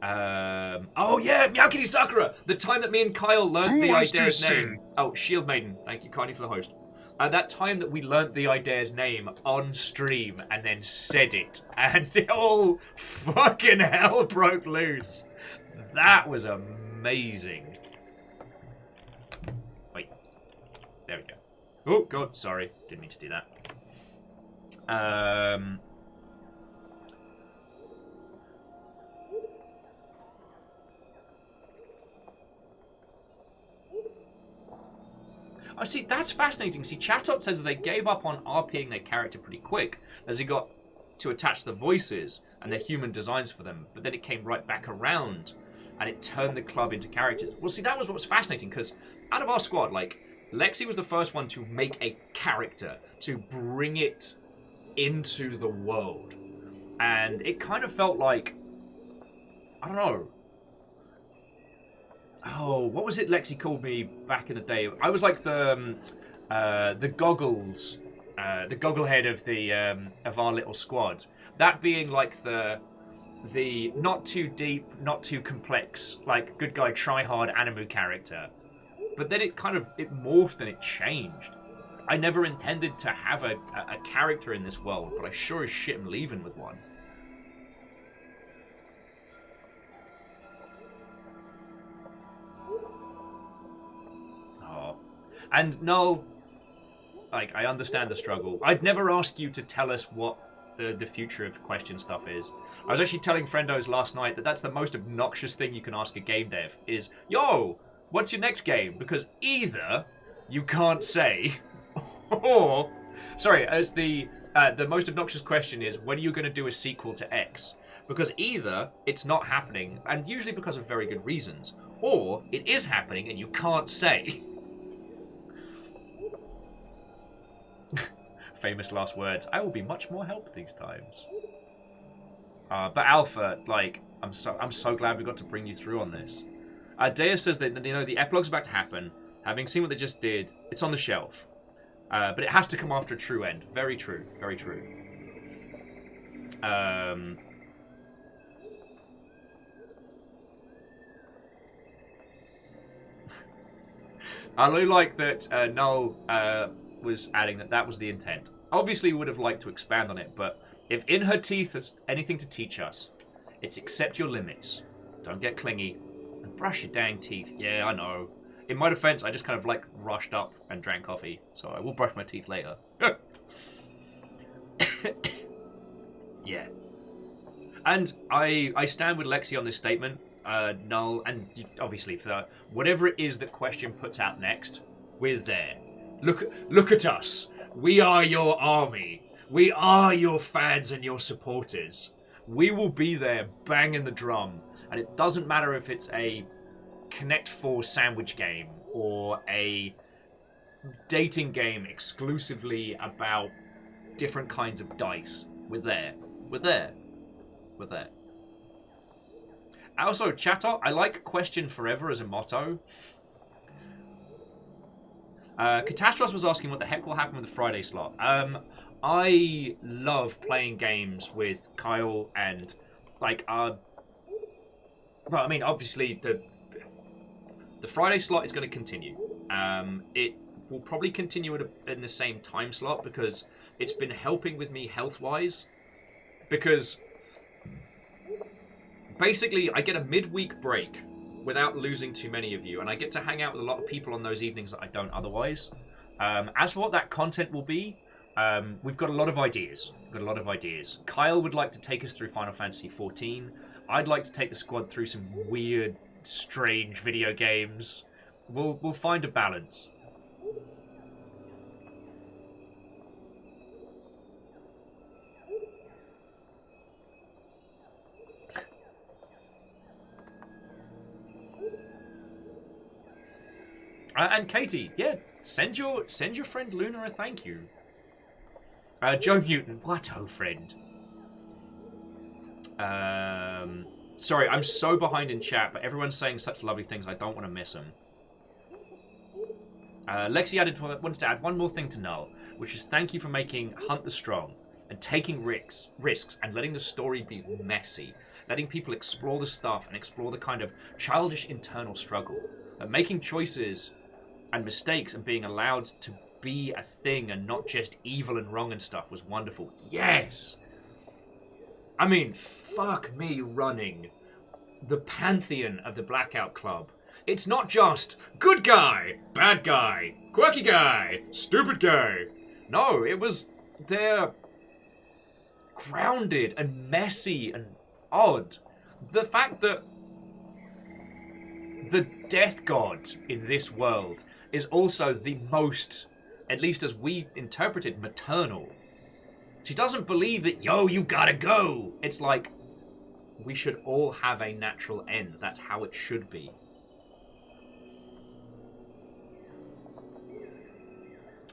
Oh yeah, Miyakini Sakura! The time that me and Kyle learned the Idea's name. Oh, Shield Maiden. Thank you, Connie, for the host. That time that we learnt the Idea's name on stream and then said it, and it all fucking hell broke loose. That was amazing. Wait. There we go. Oh, God, sorry. Didn't mean to do that. I see, that's fascinating. See, Chatot says that they gave up on RPing their character pretty quick as he got to attach the voices and their human designs for them, but then it came right back around and it turned the club into characters. Well, see, that was what was fascinating, because out of our squad, like, Lexi was the first one to make a character, to bring it into the world. And it kind of felt like, I don't know. Oh, what was it Lexi called me back in the day? I was like the goggles, the goggle head of our little squad. That being like the not too deep, not too complex, like good guy try hard anime character. But then it morphed and it changed. I never intended to have a character in this world, but I sure as shit am leaving with one. Oh. And no, like, I understand the struggle. I'd never ask you to tell us what the future of question stuff is. I was actually telling friendos last night that that's the most obnoxious thing you can ask a game dev is, yo, what's your next game? Because either you can't say, or, sorry, as the most obnoxious question is, when are you going to do a sequel to X? Because either it's not happening, and usually because of very good reasons, or it is happening and you can't say. Famous last words. I will be much more help these times. But Alpha, like, I'm so glad we got to bring you through on this. Dea says that, you know, the epilogue's about to happen. Having seen what they just did, it's on the shelf. But it has to come after a true end. Very true. Very true. I really like that Noel was adding that was the intent. Obviously, we would have liked to expand on it, but if in her teeth has anything to teach us, it's accept your limits, don't get clingy, and brush your dang teeth. Yeah, I know. In my defense, I just kind of like rushed up and drank coffee, so I will brush my teeth later. Yeah. And I stand with Lexi on this statement, Null, and obviously for whatever it is that Question puts out next, we're there. Look at us. We are your army. We are your fans and your supporters. We will be there banging the drum, and it doesn't matter if it's a Connect 4 sandwich game or a dating game exclusively about different kinds of dice. We're there. We're there. We're there. Also, chatter, I like Question Forever as a motto. Catastros was asking what the heck will happen with the Friday slot. I love playing games with Kyle and, like, well, I mean, obviously, the Friday slot is going to continue. It will probably continue in the same time slot because it's been helping with me health-wise. Because basically, I get a midweek break without losing too many of you, and I get to hang out with a lot of people on those evenings that I don't otherwise. As for what that content will be, we've got a lot of ideas. Kyle would like to take us through Final Fantasy XIV. I'd like to take the squad through some weird, strange video games. We'll find a balance. And Katie, yeah, send your friend Luna a thank you. Joe Newton, what oh friend? Sorry, I'm so behind in chat, but everyone's saying such lovely things. I don't want to miss them. Lexi wants to add one more thing to Null, which is thank you for making Hunt the Strong and taking risks and letting the story be messy, letting people explore the stuff and explore the kind of childish internal struggle, making choices and mistakes and being allowed to be a thing and not just evil and wrong and stuff was wonderful. Yes! I mean, fuck me running the pantheon of the Blackout Club. It's not just good guy, bad guy, quirky guy, stupid guy. No, it was they're grounded and messy and odd. The fact that the death god in this world is also the most, at least as we interpreted, maternal. She doesn't believe that, yo, you gotta go. It's like, we should all have a natural end. That's how it should be.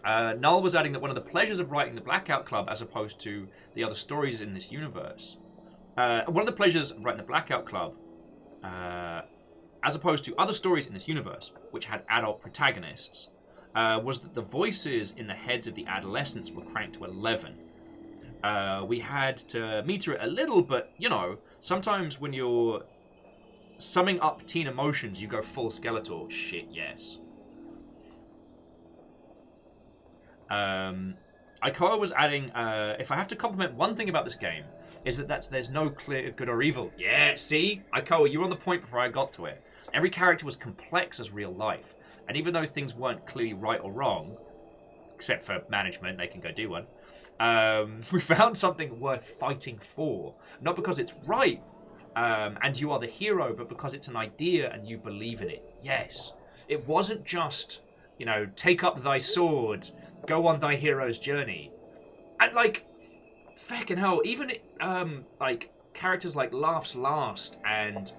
Null was adding that one of the pleasures of writing the Blackout Club, as opposed to the other stories in this universe, one of the pleasures of writing the Blackout Club, as opposed to other stories in this universe, which had adult protagonists, was that the voices in the heads of the adolescents were cranked to 11. We had to meter it a little, but, you know, sometimes when you're summing up teen emotions, you go full Skeletor. Shit, yes. Ikoa was adding, if I have to compliment one thing about this game, is that there's no clear good or evil. Yeah, see? Ikoa, you were on the point before I got to it. Every character was complex as real life, and even though things weren't clearly right or wrong, except for management, they can go do one, we found something worth fighting for. Not because it's right, and you are the hero, but because it's an idea and you believe in it. Yes. It wasn't just, you know, take up thy sword, go on thy hero's journey. And, like, feckin' hell, even, like, characters like Laughs Last and,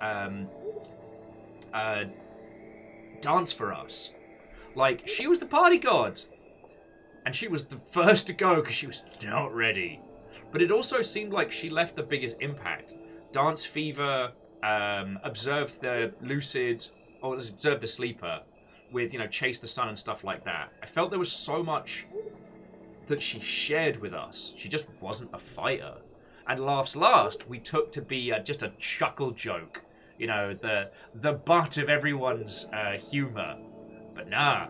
Dance For Us. Like, she was the party god. And she was the first to go because she was not ready. But it also seemed like she left the biggest impact. Dance Fever, Observe the Lucid, or Observe the Sleeper, with, you know, Chase the Sun and stuff like that. I felt there was so much that she shared with us. She just wasn't a fighter. And Laughs Last, we took to be just a chuckle joke. You know, the butt of everyone's humour. But But nah,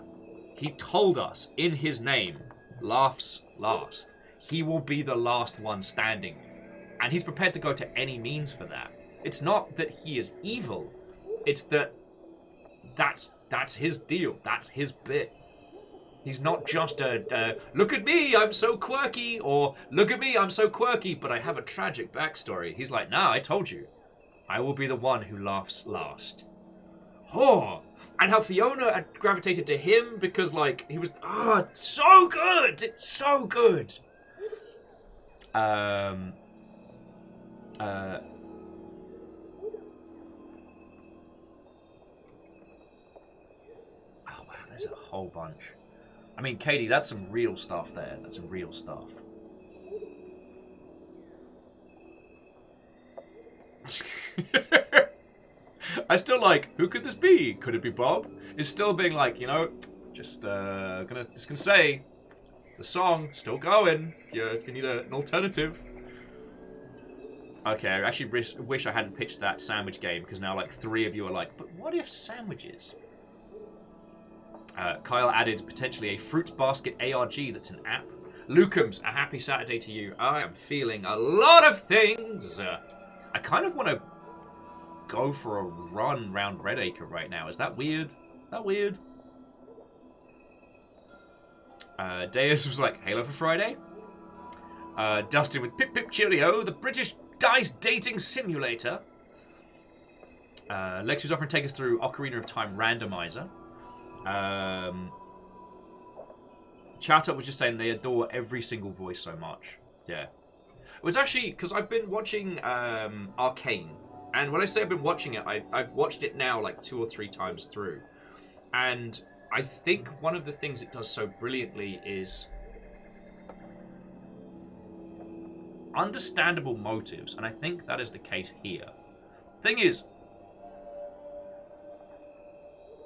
he told us in his name, laughs last. He will be the last one standing. And he's prepared to go to any means for that. It's not that he is evil. It's that that's his deal. That's his bit. He's not just a, look at me, I'm so quirky, or look at me, I'm so quirky, but I have a tragic backstory. He's like, nah, I told you. I will be the one who laughs last. Oh, and how Fiona had gravitated to him because, like, he was, so good! It's so good! Oh, wow, there's a whole bunch. I mean, Katie, that's some real stuff there. That's some real stuff. I still like, who could this be? Could it be Bob? It's still being like, you know, just gonna say, the song still going. If you need an alternative. Okay, I actually wish I hadn't pitched that sandwich game because now like 3 of you are like, but what if sandwiches? Kyle added potentially a fruits basket ARG that's an app. Lucums, a happy Saturday to you. I am feeling a lot of things. I kind of want to go for a run round Redacre right now. Is that weird? Is that weird? Deus was like, Halo for Friday. Dustin with Pip Pip Cheerio, the British Dice Dating Simulator. Lex was offering to take us through Ocarina of Time Randomizer. Chat Up was just saying they adore every single voice so much. Yeah. It was actually, because I've been watching Arcane. And when I say I've been watching it, I've watched it now like 2 or 3 times through. And I think one of the things it does so brilliantly is understandable motives. And I think that is the case here. Thing is,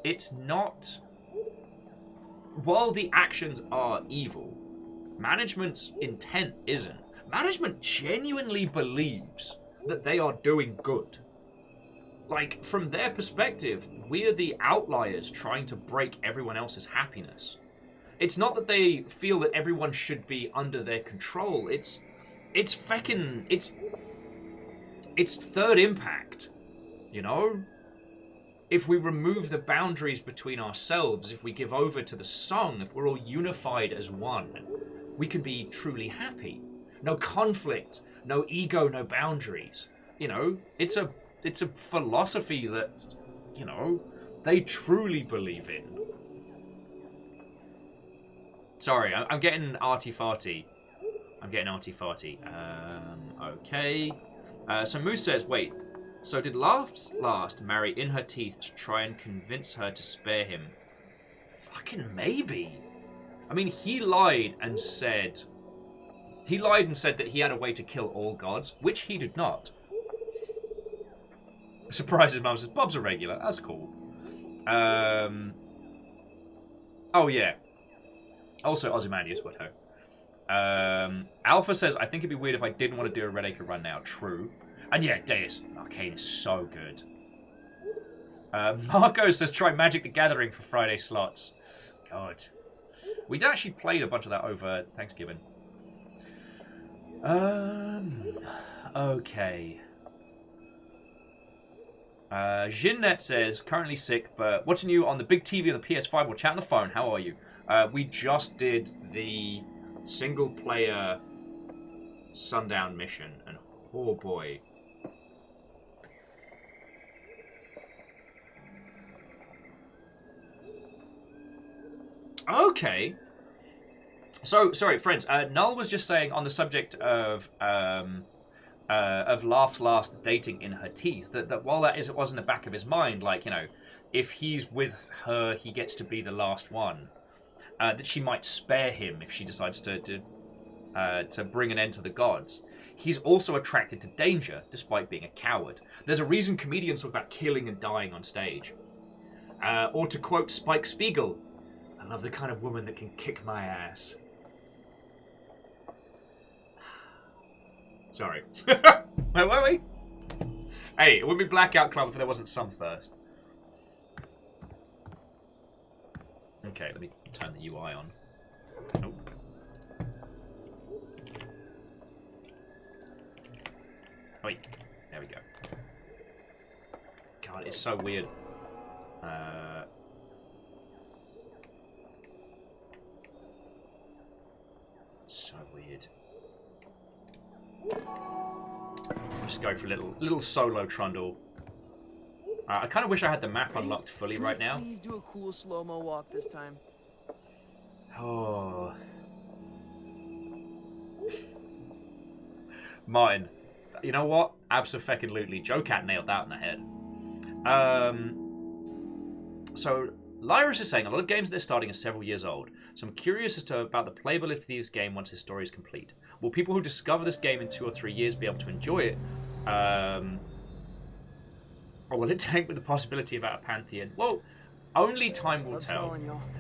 it's not... While the actions are evil, management's intent isn't. Management genuinely believes that they are doing good. Like, from their perspective, we're the outliers trying to break everyone else's happiness. It's not that they feel that everyone should be under their control. It's third impact, you know? If we remove the boundaries between ourselves, if we give over to the song, if we're all unified as one, we can be truly happy. No conflict, no ego, no boundaries. You know, it's a philosophy that, you know, they truly believe in. Sorry, I'm getting arty-farty. Okay. So Moose says, wait. So did Laughs Last marry in her teeth to try and convince her to spare him? Fucking maybe. I mean, he lied and said that he had a way to kill all gods, which he did not. Surprises mum says, Bob's a regular. That's cool. Oh, yeah. Also, Ozymandias, what ho. Alpha says, I think it'd be weird if I didn't want to do a Redacre run now. True. And yeah, Deus Arcane is so good. Marco says, try Magic the Gathering for Friday slots. God. We'd actually played a bunch of that over Thanksgiving. Okay. Jeanette says, currently sick, but watching you on the big TV on the PS5 or chat on the phone. How are you? We just did the single-player Sundown mission, and oh boy. Okay. So, sorry, friends. Null was just saying on the subject of Laugh's Last dating in her teeth, that while it was in the back of his mind, like, you know, if he's with her, he gets to be the last one. That she might spare him if she decides to bring an end to the gods. He's also attracted to danger, despite being a coward. There's a reason comedians talk about killing and dying on stage. Or to quote Spike Spiegel, I love the kind of woman that can kick my ass. Sorry. Where were we? Hey, it would be Blackout Club if there wasn't some thirst. Okay, let me turn the UI on. Oh. Wait, there we go. God, it's so weird. It's so weird. I'm just going for a little solo trundle. I kind of wish I had the map unlocked fully right now. Please do a cool slow-mo walk this time. Oh. Martin, you know what? Abso-fucking-lutely. Joe Cat nailed that in the head. So, Lyris is saying a lot of games that they're starting are several years old. So I'm curious as to about the playability of this game once its story is complete. Will people who discover this game in 2 or 3 years be able to enjoy it? Or will it tank with the possibility about a pantheon? Well, only time will tell.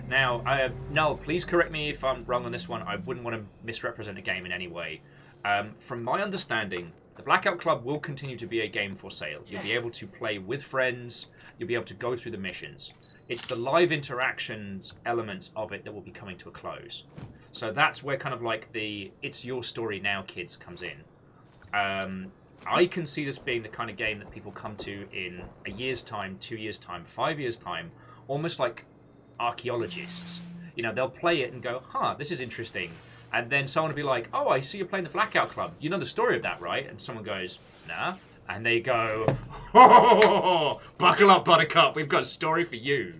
Now, Null, please correct me if I'm wrong on this one. I wouldn't want to misrepresent a game in any way. From my understanding, the Blackout Club will continue to be a game for sale. You'll be able to play with friends. You'll be able to go through the missions. It's the live interactions elements of it that will be coming to a close. So that's where kind of like the it's your story now, kids, comes in. I can see this being the kind of game that people come to in a year's time, 2 years' time, 5 years' time, almost like archaeologists. You know, they'll play it and go, huh, this is interesting. And then someone will be like, oh, I see you're playing the Blackout Club. You know the story of that, right? And someone goes, nah. And they go, oh, buckle up, Buttercup. We've got a story for you.